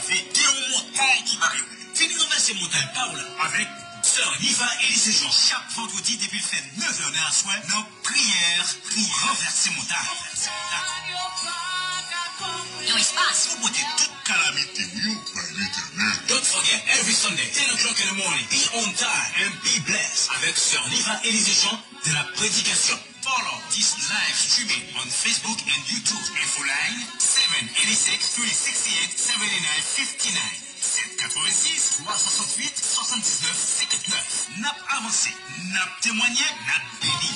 fait des montagnes qui varient. Fini renverser montagne par là avec Sœur Niva et les gens chaque vendredi depuis le fait 9h à soir dans prière pour renverser montagne. No espace. Pour botter toute calamité par l'éternel. Don't forget every Sunday 10 o'clock in the morning. Be on time and be blessed avec Sœur Niva et les gens de la prédication. Follow this live streaming on Facebook and YouTube. Info line 786 368 7959. 786 368 79 59. Nap avancé, nap témoigné, nap béni.